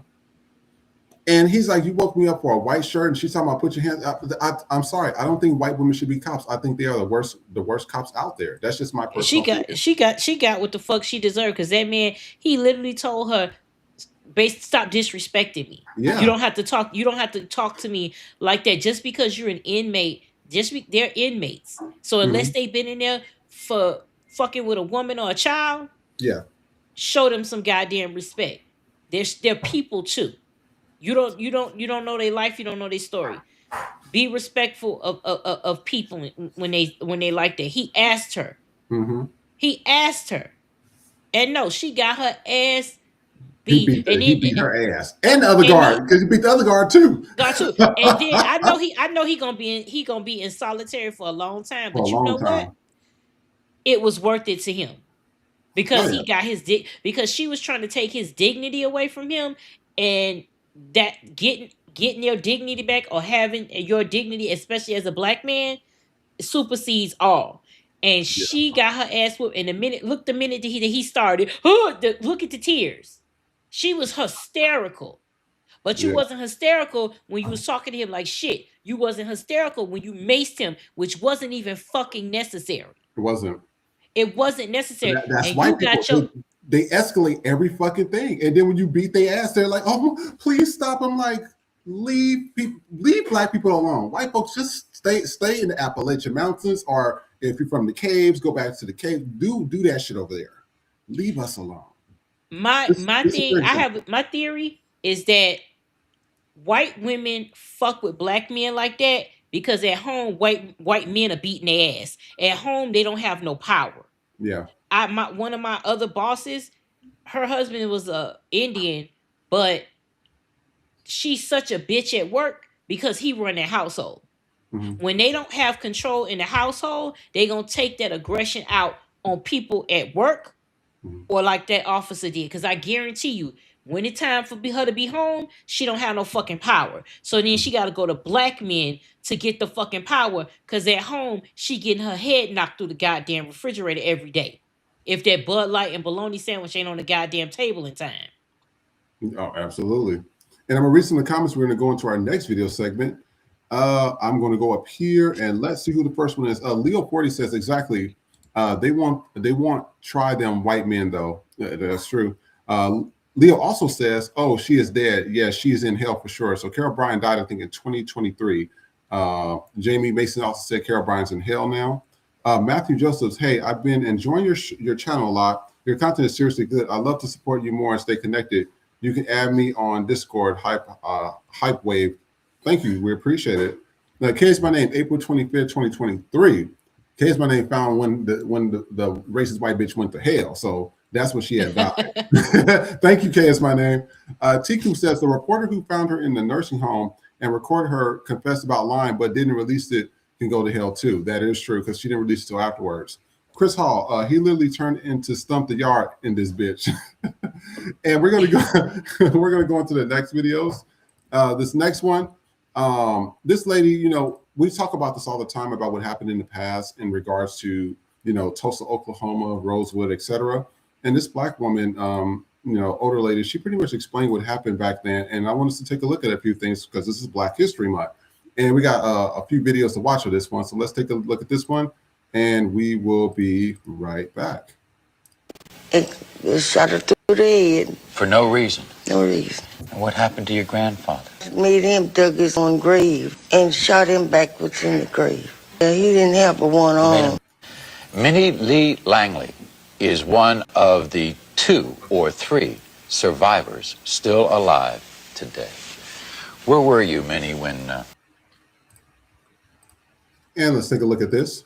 And he's like, you woke me up for a white shirt, and she's talking about put your hands up. I'm sorry, I don't think white women should be cops. I think they are the worst cops out there. That's just my personal opinion. She got what the fuck she deserved, because that man, he literally told her, stop disrespecting me. Yeah. You don't have to talk to me like that just because you're an inmate. They're inmates. So unless they've been in there for fucking with a woman or a child, yeah, show them some goddamn respect. They're people too. You don't know their life. You don't know their story. Be respectful of people when they like that. He asked her. He asked her, and no, she got her ass beat. He beat her ass, and the other guard, because he beat the other guard too. And then I know he gonna be in solitary for a long time. But you know what? It was worth it to him, because he got because she was trying to take his dignity away from him, and that getting your dignity back, or having your dignity, especially as a black man, supersedes all. And she got her ass whooped. And the minute that he started, look at the tears. She was hysterical. But you wasn't hysterical when you was talking to him like shit. You wasn't hysterical when you maced him, which wasn't even fucking necessary. It wasn't. It wasn't necessary. That's white people. They escalate every fucking thing, and then when you beat their ass, they're like, "Oh, please stop!" I'm like, leave black people alone. White folks, just stay in the Appalachian Mountains, or if you're from the caves, go back to the cave. Do that shit over there. Leave us alone. My theory is that white women fuck with black men like that because at home white men are beating their ass. At home they don't have no power. Yeah. One of my other bosses, her husband was a Indian, but she's such a bitch at work because he run their household. When they don't have control in the household, they gonna take that aggression out on people at work, or like that officer did. Because I guarantee you, when it's time for her to be home, she don't have no fucking power. So then she got to go to black men to get the fucking power. Because at home, she getting her head knocked through the goddamn refrigerator every day. If that Bud Light and bologna sandwich ain't on the goddamn table in time. Oh, absolutely. And I'm going to read some of the comments. We're going to go into our next video segment. I'm going to go up here and let's see who the first one is. Leo 40 says exactly. They won't try them white men though. That's true. Leo also says, "Oh, she is dead. Yeah, she's in hell for sure." So Carol Bryan died, I think, in 2023. Jamie Mason also said Carol Bryan's in hell now. Matthew Josephs, hey, I've been enjoying your channel a lot. Your content is seriously good. I'd love to support you more and stay connected. You can add me on Discord, Hype Wave. Thank you. We appreciate it. Now, K is my name, April 25th, 2023. K is my name found when the racist white bitch went to hell. So that's what she had died. Thank you, K is my name. Tiku says the reporter who found her in the nursing home and recorded her confess about lying, but didn't release it can go to hell too. That is true because she didn't release it till afterwards. Chris Hall, he literally turned into Stump the Yard in this bitch. And we're gonna go into the next videos. This next one, this lady, you know, we talk about this all the time about what happened in the past in regards to, you know, Tulsa, Oklahoma, Rosewood, etc. And this black woman, you know, older lady, she pretty much explained what happened back then. And I want us to take a look at a few things because this is Black History Month. And we got a few videos to watch of this one. So let's take a look at this one and we will be right back. It shot her through the head. For no reason? No reason. And what happened to your grandfather? Made him dug his own grave and shot him backwards in the grave. He didn't have but one arm. Minnie Lee Langley is one of the 2 or 3 survivors still alive today. Where were you, Minnie, when... And let's take a look at this.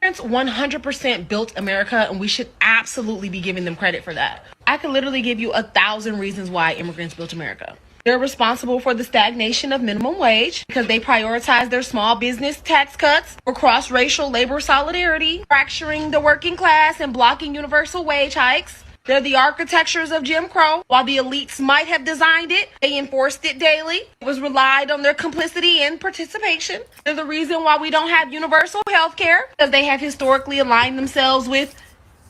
100% built America, and we should absolutely be giving them credit for that. I could literally give you 1,000 reasons why immigrants built America. They're responsible for the stagnation of minimum wage because they prioritize their small business tax cuts for cross-racial labor solidarity, fracturing the working class and blocking universal wage hikes. They're the architectures of Jim Crow. While the elites might have designed it, they enforced it daily. It was relied on their complicity and participation. They're the reason why we don't have universal health care, because they have historically aligned themselves with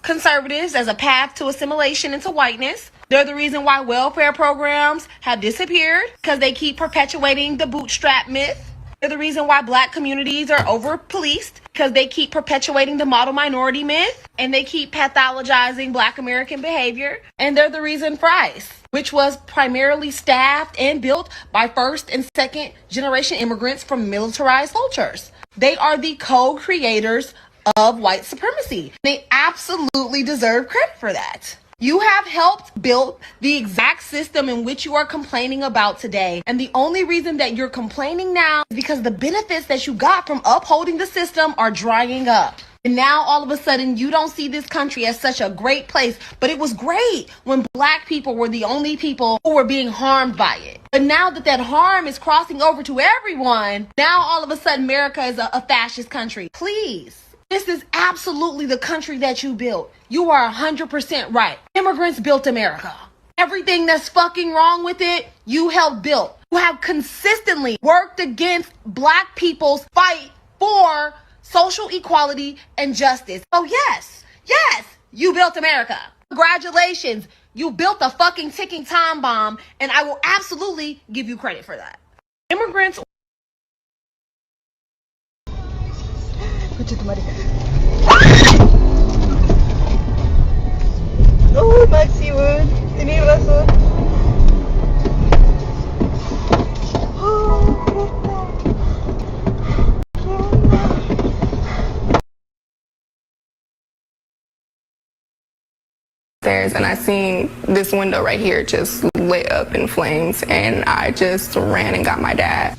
conservatives as a path to assimilation into whiteness. They're the reason why welfare programs have disappeared, because they keep perpetuating the bootstrap myth. They're the reason why black communities are over-policed, because they keep perpetuating the model minority myth, and they keep pathologizing black American behavior. And they're the reason for ICE, which was primarily staffed and built by first and second generation immigrants from militarized cultures. They are the co-creators of white supremacy. They absolutely deserve credit for that. You have helped build the exact system in which you are complaining about today. And the only reason that you're complaining now is because the benefits that you got from upholding the system are drying up. And now all of a sudden you don't see this country as such a great place. But it was great when black people were the only people who were being harmed by it. But now that that harm is crossing over to everyone, now all of a sudden America is a fascist country. Please. This is absolutely the country that you built. You are 100% right. Immigrants built America. Everything that's fucking wrong with it, you helped build. You have consistently worked against black people's fight for social equality and justice. So yes, you built America. Congratulations. You built a fucking ticking time bomb, and I will absolutely give you credit for that. Immigrants. Oh, Maxi Wood. Ini rasa. And I seen this window right here just lit up in flames, and I just ran and got my dad.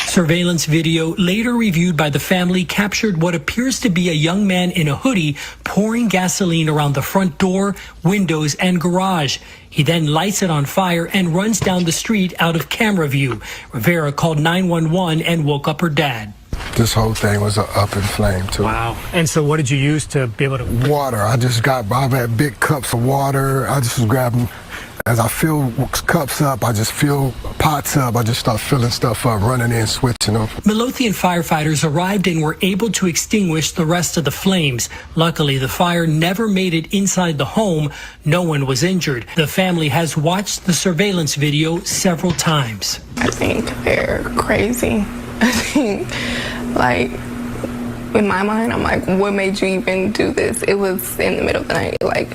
Surveillance video later reviewed by the family captured what appears to be a young man in a hoodie pouring gasoline around the front door, windows, and garage. He then lights it on fire and runs down the street out of camera view. Rivera called 911 and woke up her dad. This whole thing was up in flame too. Wow. And so what did you use to be able to? Water. I had big cups of water. I just was grabbing. As I fill cups up, I just fill pots up. I just start filling stuff up, running in, switching them. Midlothian firefighters arrived and were able to extinguish the rest of the flames. Luckily, the fire never made it inside the home. No one was injured. The family has watched the surveillance video several times. I think they're crazy. I think, like, in my mind, I'm like, what made you even do this? It was in the middle of the night. Like,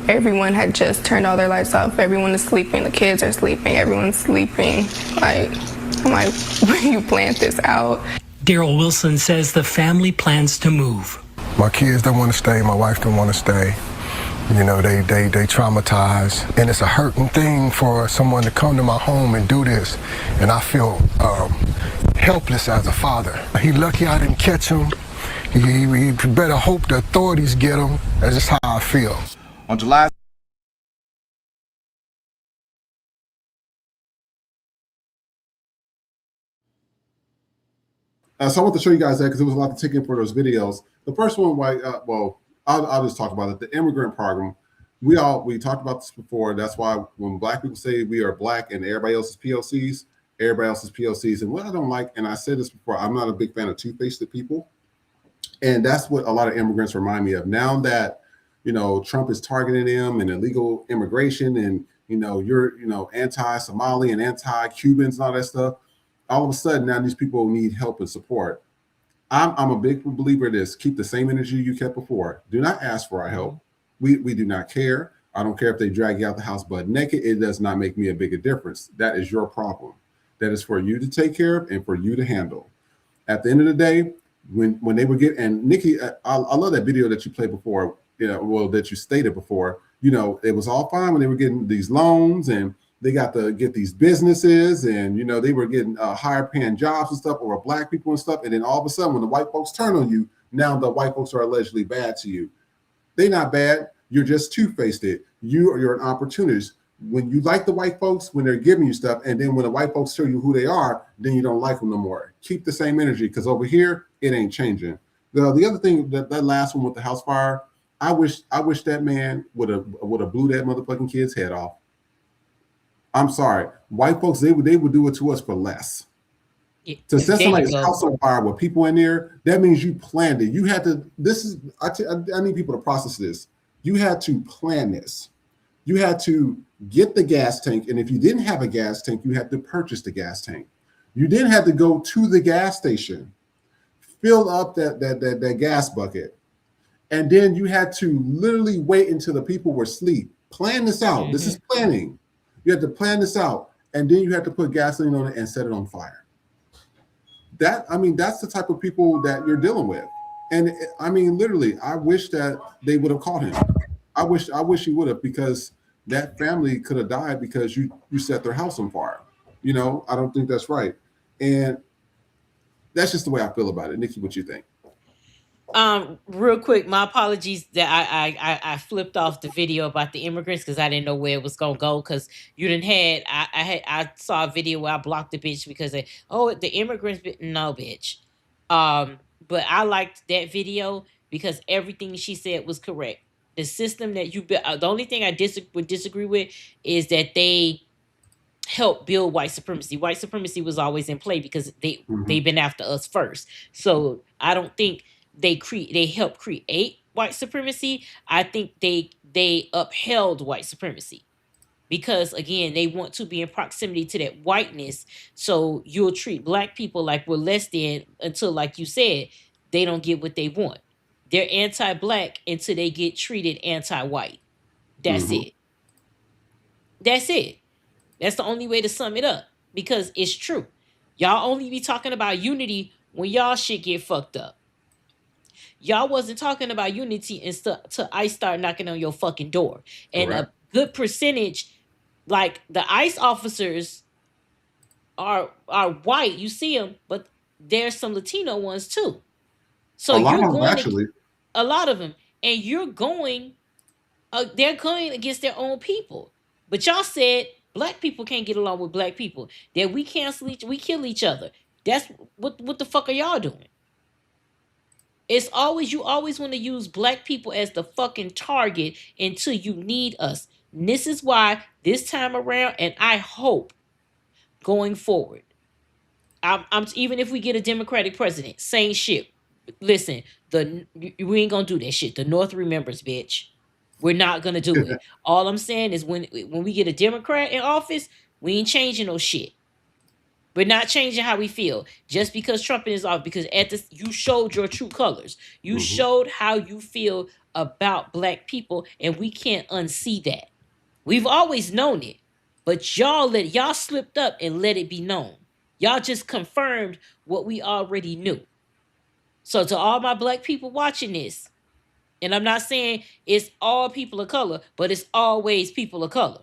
everyone had just turned all their lights off. Everyone is sleeping. The kids are sleeping. Everyone's sleeping. Like, I'm like, when you plant this out. Daryl Wilson says the family plans to move. My kids don't want to stay. My wife don't want to stay. You know, they traumatized. And it's a hurting thing for someone to come to my home and do this. And I feel helpless as a father. He lucky I didn't catch him. He better hope the authorities get him. That's just how I feel. On July So I want to show you guys that because it was a lot to take in for those videos. The first one, why? Well, I'll just talk about it. The immigrant program. We talked about this before. That's why when Black people say we are Black and everybody else is POCs, everybody else is POCs. And what I don't like, and I said this before, I'm not a big fan of two-faced people, and that's what a lot of immigrants remind me of. Now that Trump is targeting them and illegal immigration, and you're anti-Somali and anti-Cubans and all that stuff. All of a sudden now these people need help and support. I'm a big believer in this. Keep the same energy you kept before. Do not ask for our help. We do not care. I don't care if they drag you out the house butt naked. It does not make me a bigger difference. That is your problem. That is for you to take care of and for you to handle. At the end of the day, when they would get, and Nikki, I love that video that you played before, that you stated before, it was all fine when they were getting these loans and they got to get these businesses and, they were getting higher paying jobs and stuff, or Black people and stuff. And then all of a sudden, when the white folks turn on you, now the white folks are allegedly bad to you. They're not bad. You're just two-faced it. You're an opportunist. When you like the white folks, when they're giving you stuff, and then when the white folks show you who they are, then you don't like them no more. Keep the same energy, because over here, it ain't changing. The other thing, that last one with the house fire, I wish that man would have blew that motherfucking kid's head off. I'm sorry. White folks, they would do it to us for less. To set somebody's house on fire with people in there, that means you planned it. You had to, I need people to process this. You had to plan this. You had to get the gas tank. And if you didn't have a gas tank, you had to purchase the gas tank. You then had to go to the gas station, fill up that gas bucket. And then you had to literally wait until the people were asleep. Plan this out. Mm-hmm. This is planning. You had to plan this out, and then you had to put gasoline on it and set it on fire. That's the type of people that you're dealing with. And literally, I wish that they would have caught him. I wish he would have, because that family could have died because you set their house on fire. I don't think that's right. And that's just the way I feel about it. Nikki, what you think? Real quick, my apologies that I flipped off the video about the immigrants because I didn't know where it was gonna go, because you didn't had I saw a video where I blocked the bitch because the immigrants. No, bitch. But I liked that video because everything she said was correct. The system that you built, the only thing I would disagree with is that they help build white supremacy. White supremacy was always in play because they've been after us first. So I don't think they helped create white supremacy. I think they upheld white supremacy because, again, they want to be in proximity to that whiteness. So you'll treat Black people like we're less than until, like you said, they don't get what they want. They're anti-Black until they get treated anti-white. That's it. That's it. That's the only way to sum it up, because it's true. Y'all only be talking about unity when y'all shit get fucked up. Y'all wasn't talking about unity until ICE start knocking on your fucking door. And a good percentage, like the ICE officers are white. You see them, but there's some Latino ones too. So a lot of them, and you're going. They're going against their own people. But y'all said Black people can't get along with Black people. That we kill each other. That's what the fuck are y'all doing? It's always, you always want to use Black people as the fucking target until you need us. And this is why this time around, and I hope going forward, I'm even if we get a Democratic president, same shit. Listen, we ain't gonna do that shit. The North remembers, bitch. We're not gonna do it. All I'm saying is when we get a Democrat in office, we ain't changing no shit. We're not changing how we feel just because Trump is off. Because you showed your true colors. You showed how you feel about Black people, and we can't unsee that. We've always known it, but y'all slipped up and let it be known. Y'all just confirmed what we already knew. So to all my Black people watching this, and I'm not saying it's all people of color, but it's always people of color.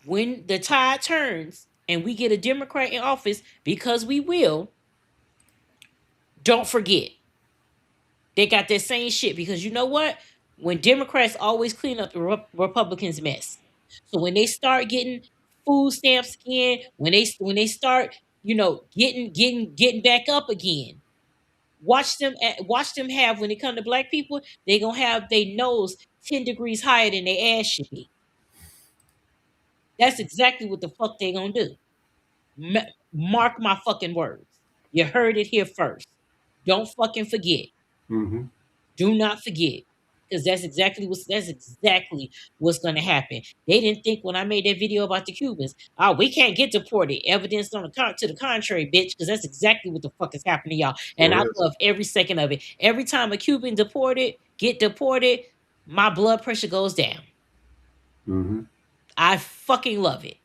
When the tide turns and we get a Democrat in office, because we will, don't forget. They got that same shit, because you know what? When Democrats always clean up the Republicans' mess. So when they start getting food stamps again, when they start getting back up again. Watch them have, when it come to black people, they gonna have their nose 10 degrees higher than their ass should be. That's exactly what the fuck they gonna do. Mark my fucking words. You heard it here first. Don't fucking forget. Mm-hmm. Do not forget. Because that's exactly what's gonna happen. They didn't think when I made that video about the Cubans, oh, we can't get deported. Evidence to the contrary, bitch, because that's exactly what the fuck is happening, y'all. And Sure I is. love every second of it. Every time a Cuban get deported, my blood pressure goes down. Mm-hmm. I fucking love it.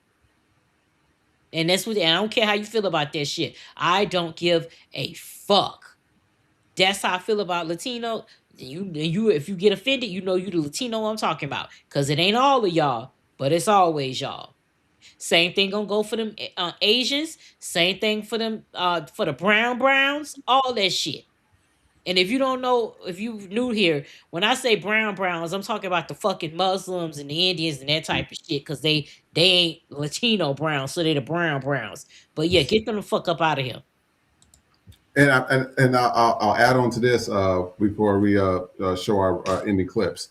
And I don't care how you feel about that shit. I don't give a fuck. That's how I feel about Latino. You if you get offended, you the Latino I'm talking about. Cause it ain't all of y'all, but it's always y'all. Same thing gonna go for them Asians. Same thing for them for the browns. All that shit. And if you don't know, if you new here, when I say browns, I'm talking about the fucking Muslims and the Indians and that type of shit, because they ain't Latino browns, so they the browns. But yeah, get them the fuck up out of here. And I'll add on to this before we show our ending clips.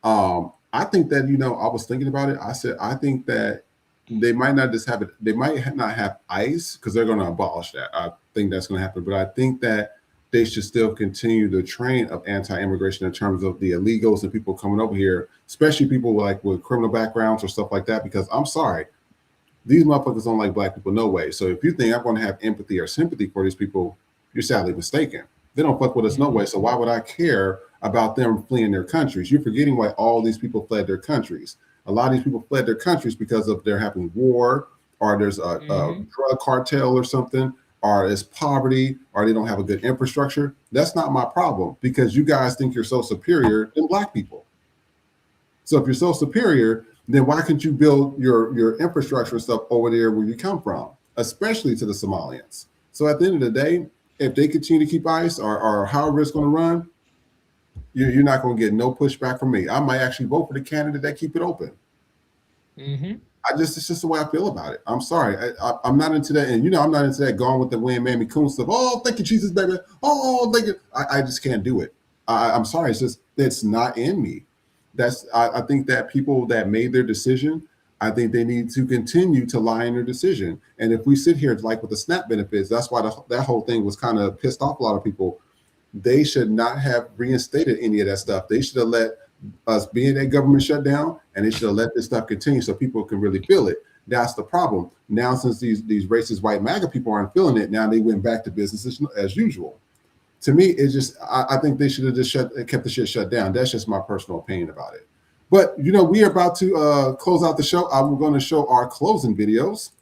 I think that I was thinking about it. I said I think that they might not just have it. They might not have ICE because they're going to abolish that. I think that's going to happen. But I think that they should still continue the train of anti-immigration in terms of the illegals and people coming over here, especially people like with criminal backgrounds or stuff like that. Because I'm sorry, these motherfuckers don't like black people, no way. So if you think I'm going to have empathy or sympathy for these people, you're sadly mistaken. They don't fuck with us no way. So why would I care about them fleeing their countries? You're forgetting why all these people fled their countries. A lot of these people fled their countries because of there having war, or there's a drug cartel or something, or it's poverty, or they don't have a good infrastructure. That's not my problem, because you guys think you're so superior than black people. So if you're so superior, then why can't you build your infrastructure and stuff over there where you come from, especially to the Somalians? So at the end of the day, if they continue to keep ICE or however it's going to run, you're not going to get no pushback from me. I might actually vote for the candidate that keep it open. It's just the way I feel about it. I'm sorry. I'm not into that. And I'm not into that Gone with the Wind, Mammy Coon stuff. Oh, thank you, Jesus, baby. Oh, thank you. I just can't do it. I'm sorry. It's not in me. I think that people that made their decision, I think they need to continue to lie in their decision. And if we sit here like with the SNAP benefits, that's why that whole thing was kind of pissed off a lot of people. They should not have reinstated any of that stuff. They should have let us be in that government shutdown, and they should have let this stuff continue so people can really feel it. That's the problem. Now, since these racist white MAGA people aren't feeling it, now they went back to business as usual. To me, it's just I think they should have just kept the shit shut down. That's just my personal opinion about it. But we are about to close out the show. I'm going to show our closing videos,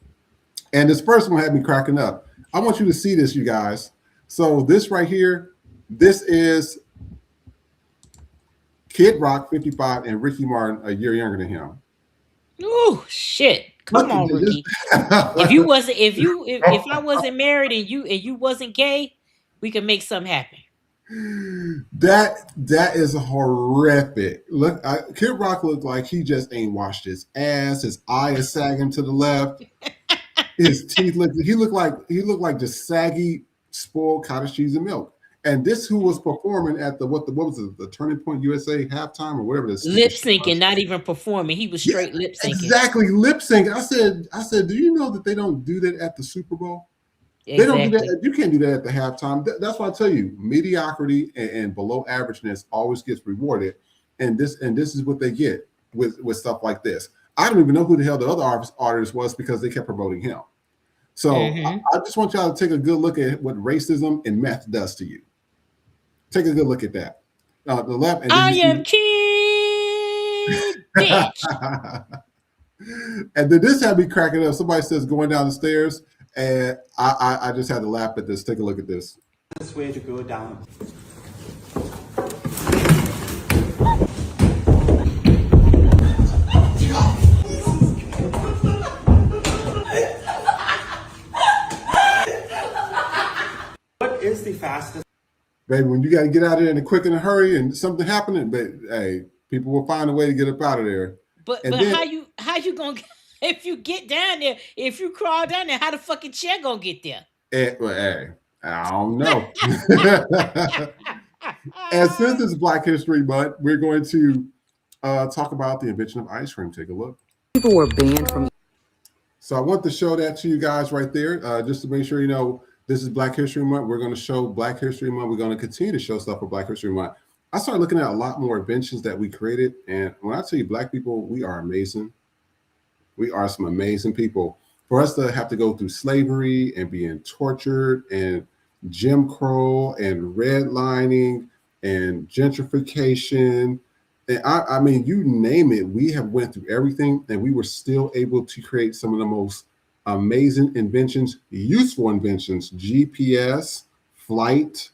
and this first one had me cracking up. I want you to see this, you guys. So this right here, this is Kid Rock, 55, and Ricky Martin, a year younger than him. Oh shit! Come on, Ricky. If I wasn't married and you wasn't gay, we could make something happen. That is horrific. Look, Kid Rock looked like he just ain't washed his ass. His eye is sagging to the left. His teeth looked like just saggy, spoiled cottage cheese and milk. And this who was performing at what was it, the Turning Point USA halftime or whatever this lip syncing, not even performing. He was straight lip syncing. Exactly, lip syncing. I said, do you know that they don't do that at the Super Bowl? Exactly. They don't do that. You can't do that at the halftime. That's why I tell you, mediocrity and below averageness always gets rewarded. And this is what they get with stuff like this. I don't even know who the hell the other artist was because they kept promoting him. So I just want y'all to take a good look at what racism and meth does to you. Take a good look at that. The left. And I am kid, bitch. And then this had me cracking up. Somebody says going down the stairs, and I just had to laugh at this. Take a look at this. This way to go down. What is the fastest? Baby, when you got to get out of there in a quick and a hurry and something happening, but hey, people will find a way to get up out of there. But then, how you gonna If you get down there, if you crawl down there, how the fucking chair gonna get there? Well, hey, I don't know. And since it's Black History Month, we're going to talk about the invention of ice cream. Take a look. People were banned from. So I want to show that to you guys right there, just to make sure you know this is Black History Month. We're going to show Black History Month. We're going to continue to show stuff for Black History Month. I started looking at a lot more inventions that we created, and when I tell you Black people, we are amazing. We are some amazing people. For us to have to go through slavery and being tortured and Jim Crow and redlining and gentrification, and I mean, you name it, we have went through everything, and we were still able to create some of the most amazing inventions, useful inventions, GPS, flight,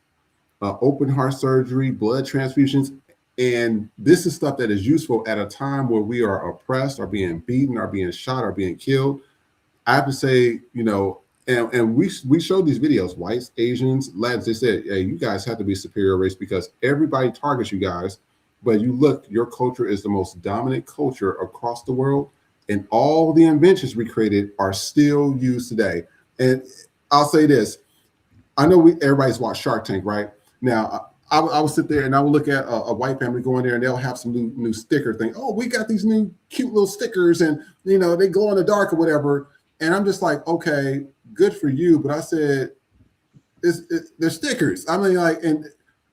open heart surgery, blood transfusions. And this is stuff that is useful at a time where we are oppressed, or being beaten, or being shot, or being killed. I have to say, you know, and we showed these videos, whites, Asians, Latins. They said, hey, you guys have to be superior race because everybody targets you guys. But you look, your culture is the most dominant culture across the world. And all the inventions we created are still used today. And I'll say this. I know everybody's watched Shark Tank, right? Now, I would sit there and I would look at a white family going there, and they'll have some new sticker thing. Oh, we got these new cute little stickers, and you know they glow in the dark or whatever. And I'm just like, okay, good for you. But I said, they're stickers. I mean, like, and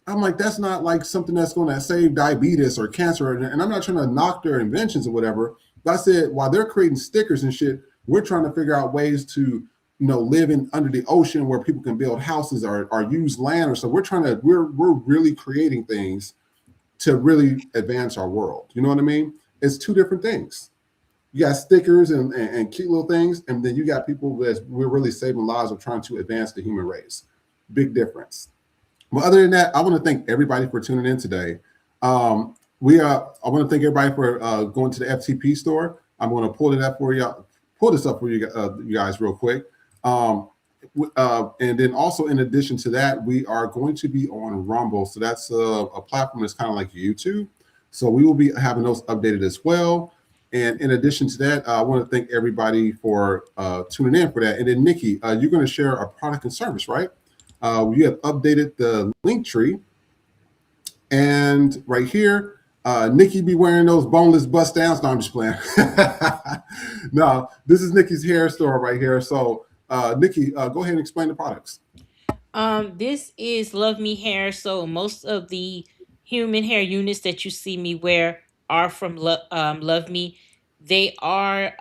I'm like, that's not like something that's going to save diabetes or cancer. And I'm not trying to knock their inventions or whatever. But I said, while they're creating stickers and shit, we're trying to figure out ways to, you know, live in under the ocean where people can build houses or use land or so. We're really creating things to really advance our world. You know what I mean? It's two different things. You got stickers and cute little things, and then you got people that we're really saving lives of trying to advance the human race. Big difference. Well, other than that, I want to thank everybody for tuning in today. I want to thank everybody for going to the FTP store. I'm going to pull this up for you guys real quick. And then also, in addition to that, we are going to be on Rumble. So that's a platform that's kind of like YouTube. So we will be having those updated as well. And in addition to that, I want to thank everybody for tuning in for that. And then Nikki, you're going to share a product and service, right? You have updated the link tree. And right here, Nikki be wearing those boneless bust downs. No, I'm just playing. No, this is Nikki's hair store right here. So Nikki, go ahead and explain the products. This is Love Me hair. So most of the human hair units that you see me wear are from Love Me. They are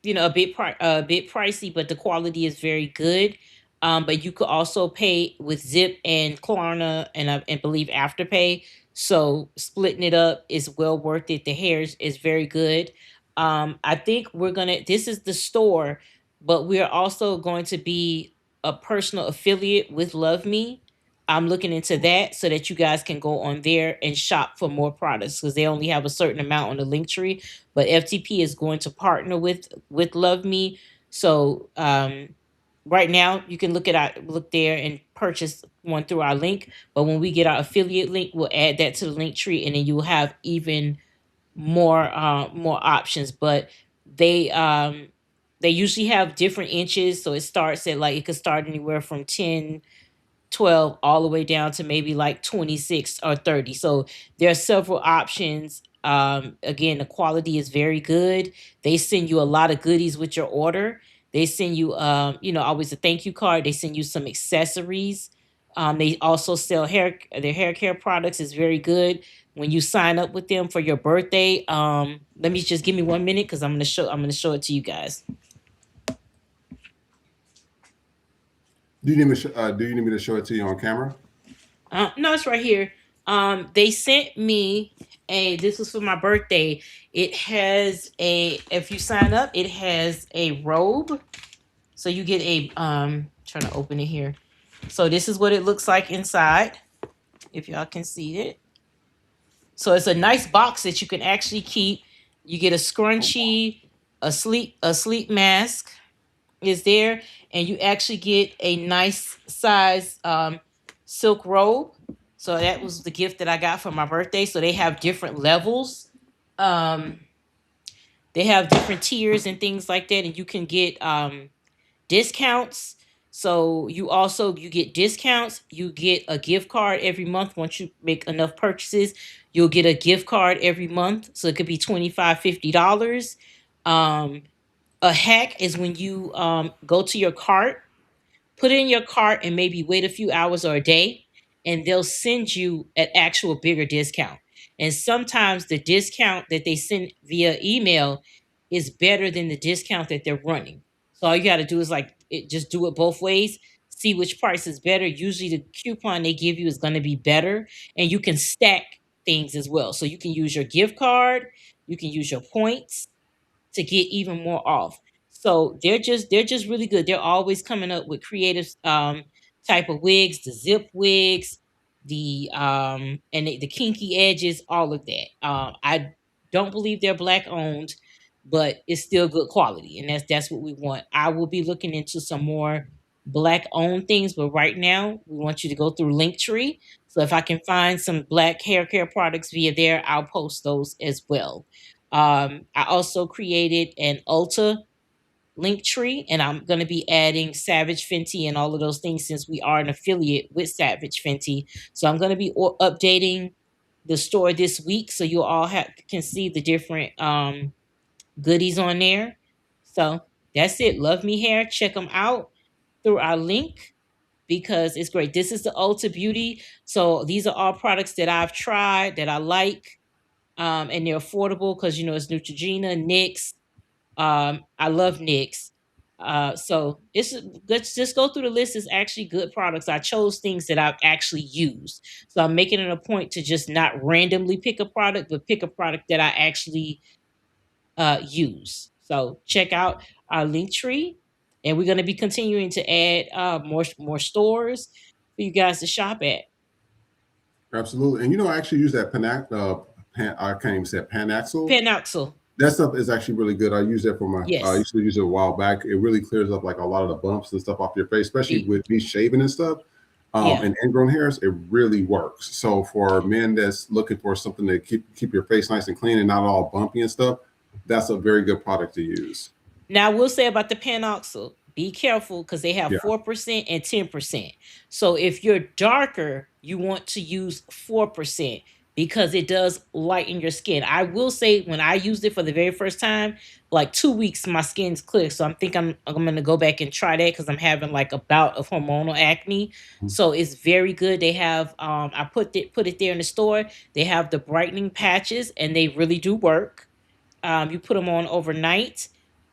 you know, a bit pricey, but the quality is very good. But you could also pay with Zip and Klarna and believe Afterpay. So splitting it up is well worth it. The hair is very good. I think this is the store, but we're also going to be a personal affiliate with Love Me. I'm looking into that so that you guys can go on there and shop for more products because they only have a certain amount on the link tree. But FTP is going to partner with Love Me. So right now you can look there and purchase one through our link. But when we get our affiliate link, we'll add that to the link tree, and then you'll have even more options. But they usually have different inches, so it starts at it could start anywhere from 10, 12 all the way down to maybe like 26 or 30. So there are several options. Again, the quality is very good. They send you a lot of goodies with your order. They send you always a thank you card. They send you some accessories. They also sell their hair care products is very good. When you sign up with them for your birthday, let me just give me 1 minute because I'm gonna show it to you guys. Do you need me to show it to you on camera? No, it's right here. They sent me this was for my birthday. It has if you sign up, it has a robe. So you get trying to open it here. So this is what it looks like inside, if y'all can see it. So it's a nice box that you can actually keep. You get a scrunchie, a sleep mask is there, and you actually get a nice size silk robe. So that was the gift that I got for my birthday. So they have different levels. They have different tiers and things like that, and you can get discounts. So you get discounts. You get a gift card every month. Once you make enough purchases, you'll get a gift card every month. So it could be $25, $50. Um, a hack is when you go to your cart, put it in your cart, and maybe wait a few hours or a day, and they'll send you an actual bigger discount. And sometimes the discount that they send via email is better than the discount that they're running. So all you got to do is just do it both ways, see which price is better. Usually the coupon they give you is going to be better, and you can stack things as well. So you can use your gift card, you can use your points to get even more off. So they're just really good. They're always coming up with creative type of wigs, the zip wigs, the kinky edges, all of that. I don't believe they're black owned, but it's still good quality, and that's what we want. I will be looking into some more black owned things, but right now we want you to go through Linktree. So if I can find some black hair care products via there, I'll post those as well. I also created an Ulta link tree, and I'm going to be adding Savage Fenty and all of those things since we are an affiliate with Savage Fenty. So I'm going to be updating the store this week, so you all can see the different goodies on there. So that's it. Love Me Hair. Check them out through our link because it's great. This is the Ulta Beauty. So these are all products that I've tried that I like. And they're affordable because it's Neutrogena, NYX. I love NYX. So let's just go through the list. It's actually good products. I chose things that I've actually used. So I'm making it a point to just not randomly pick a product, but pick a product that I actually use. So check out our link tree, and we're going to be continuing to add more stores for you guys to shop at. Absolutely. And I actually use that I can't even say it, Panaxel. Panaxel. That stuff is actually really good. I use that for I Yes. used to use it a while back. It really clears up like a lot of the bumps and stuff off your face, especially with me shaving and stuff. Yeah. And ingrown hairs, it really works. So for men that's looking for something to keep your face nice and clean and not all bumpy and stuff, that's a very good product to use. Now, I will say about the Panoxyl, be careful because they have Yeah. 4% and 10%. So if you're darker, you want to use 4% because it does lighten your skin. I will say when I used it for the very first time, like 2 weeks, my skin's clear. So I'm going to go back and try that because I'm having like a bout of hormonal acne. So it's very good. They have I put it there in the store. They have the brightening patches and they really do work. You put them on overnight.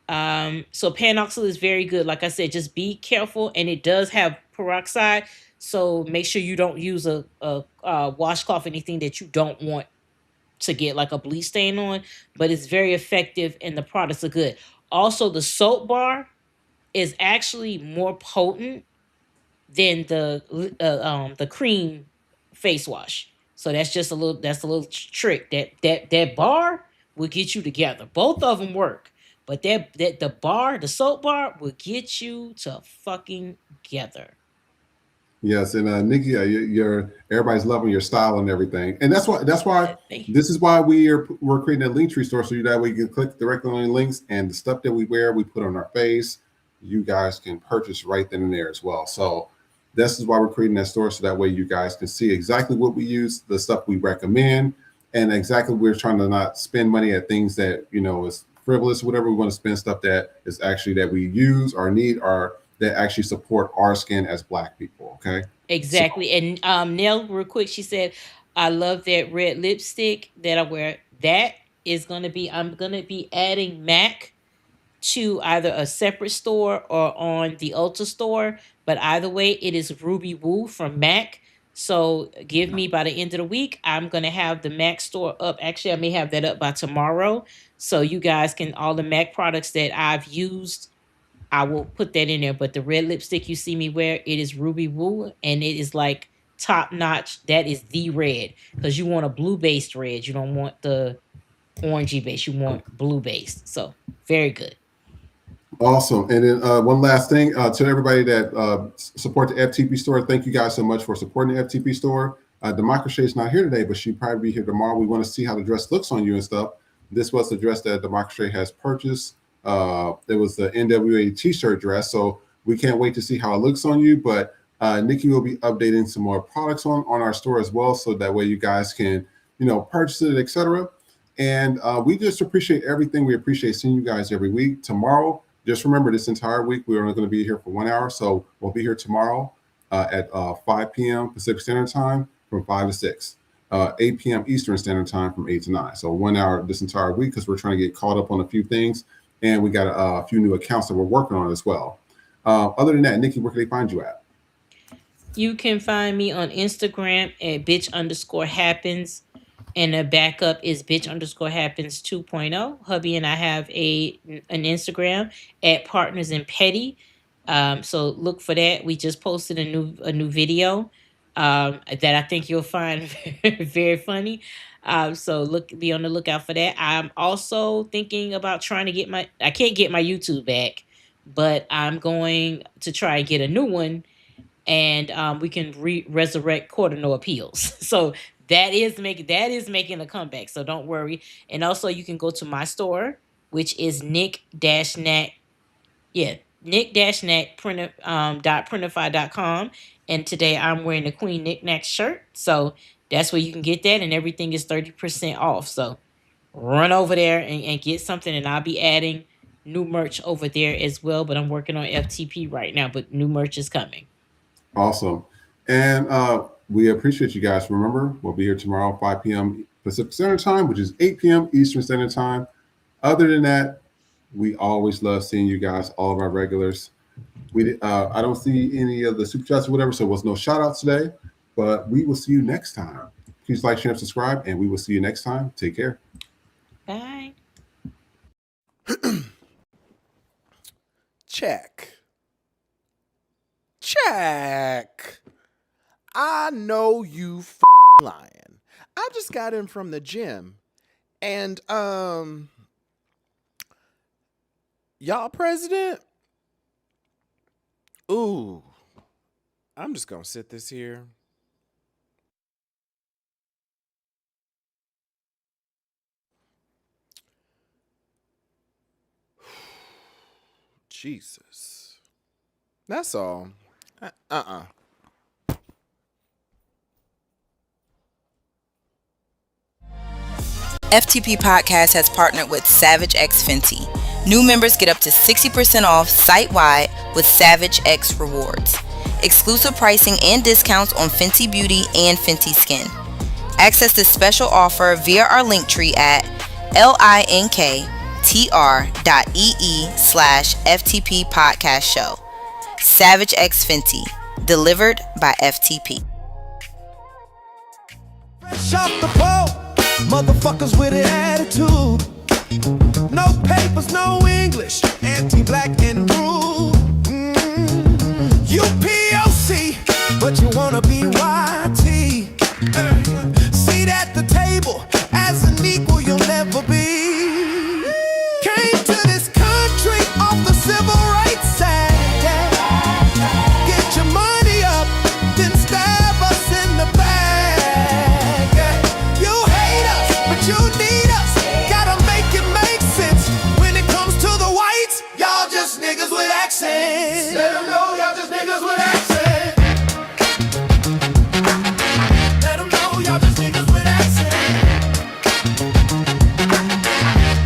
So Panoxyl is very good. Like I said, just be careful, and it does have peroxide. So make sure you don't use a washcloth, anything that you don't want to get like a bleach stain on. But it's very effective, and the products are good. Also, the soap bar is actually more potent than the cream face wash. So that's a little trick. That bar will get you together. Both of them work. But the soap bar will get you to fucking together. Yes, and Nikki, everybody's loving your style and everything, and that's why this is why we're creating a Linktree store, so that way you can click directly on the links, and the stuff that we wear, we put on our face, you guys can purchase right then and there as well. So this is why we're creating that store, so that way you guys can see exactly what we use, the stuff we recommend, and exactly we're trying to not spend money at things that is frivolous, whatever. We want to spend stuff that is actually that we use or need or that actually support our skin as Black people. Okay. Exactly. So, and Nell, real quick, she said, I love that red lipstick that I wear. That is going to be, I'm going to be adding MAC to either a separate store or on the Ulta store. But either way, it is Ruby Woo from MAC. So give me by the end of the week, I'm going to have the MAC store up. Actually, I may have that up by tomorrow. So you guys can, all the MAC products that I've used, I will put that in there. But the red lipstick you see me wear, it is Ruby Woo, and it is like top notch. That is the red, because you want a blue based red. You don't want the orangey base. You want blue based. So very good. Awesome. And then one last thing to everybody that support the FTP store. Thank you guys so much for supporting the FTP store. Democracy is not here today, but she'll probably be here tomorrow. We want to see how the dress looks on you and stuff. This was the dress that Democracy has purchased. It was the NWA t-shirt dress, so we can't wait to see how it looks on you. But Nikki will be updating some more products on our store as well, so that way you guys can, purchase it, etc. And we just appreciate everything. We appreciate seeing you guys every week. Tomorrow, just remember, this entire week we're only going to be here for 1 hour, so we'll be here tomorrow at 5 p.m. Pacific Standard Time from 5 to 6. 8 p.m. Eastern Standard Time from 8 to 9. So 1 hour this entire week, because we're trying to get caught up on a few things. And we got a few new accounts that we're working on as well. Other than that, Nikki, where can they find you at? You can find me on Instagram at bitch_happens. And the backup is bitch_happens 2.0. Hubby and I have an Instagram at Partners in Petty. So look for that. We just posted a new video that I think you'll find very funny. So be on the lookout for that. I'm also thinking about trying to I can't get my YouTube back, but I'm going to try and get a new one, and we can resurrect Court of No Appeals. So that is making a comeback. So don't worry. And also you can go to my store, which is nick-knack.printify.com. And today I'm wearing the Queen Knick-Knack shirt. So that's where you can get that, and everything is 30% off. So run over there and get something, and I'll be adding new merch over there as well. But I'm working on FTP right now, but new merch is coming. Awesome. And we appreciate you guys. Remember, we'll be here tomorrow, 5 p.m. Pacific Standard Time, which is 8 p.m. Eastern Standard Time. Other than that, we always love seeing you guys, all of our regulars. I don't see any of the super chats or whatever, so there was no shout outs today, but we will see you next time. Please like, share, and subscribe, and we will see you next time. Take care. Bye. Check. I know you lying. I just got in from the gym, and y'all president? Ooh, I'm just gonna sit this here. Jesus. That's all. FTP Podcast has partnered with Savage X Fenty. New members get up to 60% off site-wide with Savage X Rewards. Exclusive pricing and discounts on Fenty Beauty and Fenty Skin. Access this special offer via our link tree at linktr.ee/FTP Podcast Show. Savage X Fenty, delivered by FTP. Fresh off the boat, motherfuckers with an attitude. No papers, no English, anti-black and rude. You POC, but you wanna be YT. Seat at the table, as an equal you'll never be. Came to this country off the civil rights side. Get your money up, then stab us in the back. You hate us, but you need us. Gotta make it make sense. When it comes to the whites, y'all just niggas with accents. Let them know y'all just niggas with accents. Let them know y'all just niggas with accents.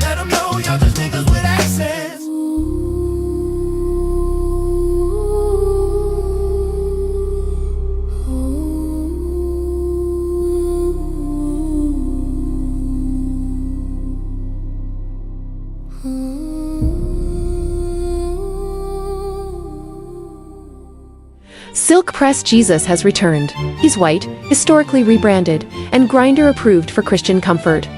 Let them know y'all just niggas with accents. Silk Press Jesus has returned. He's white, historically rebranded, and grinder approved for Christian comfort.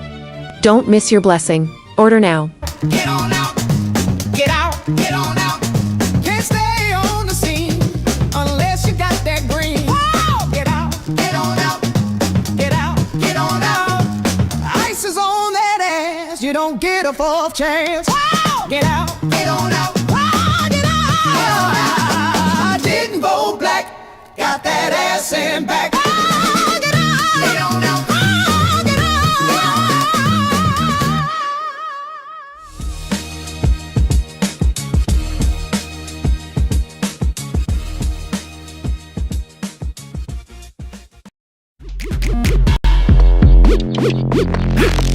Don't miss your blessing. Order now. Get on out, get out, get on out. Can't stay on the scene unless you got that green. Whoa! Get out, get on out, get out, get on out. Ice is on that ass, you don't get a fourth chance. Whoa! Get out, get on out, whoa, get out. I didn't vote black, got that ass in back.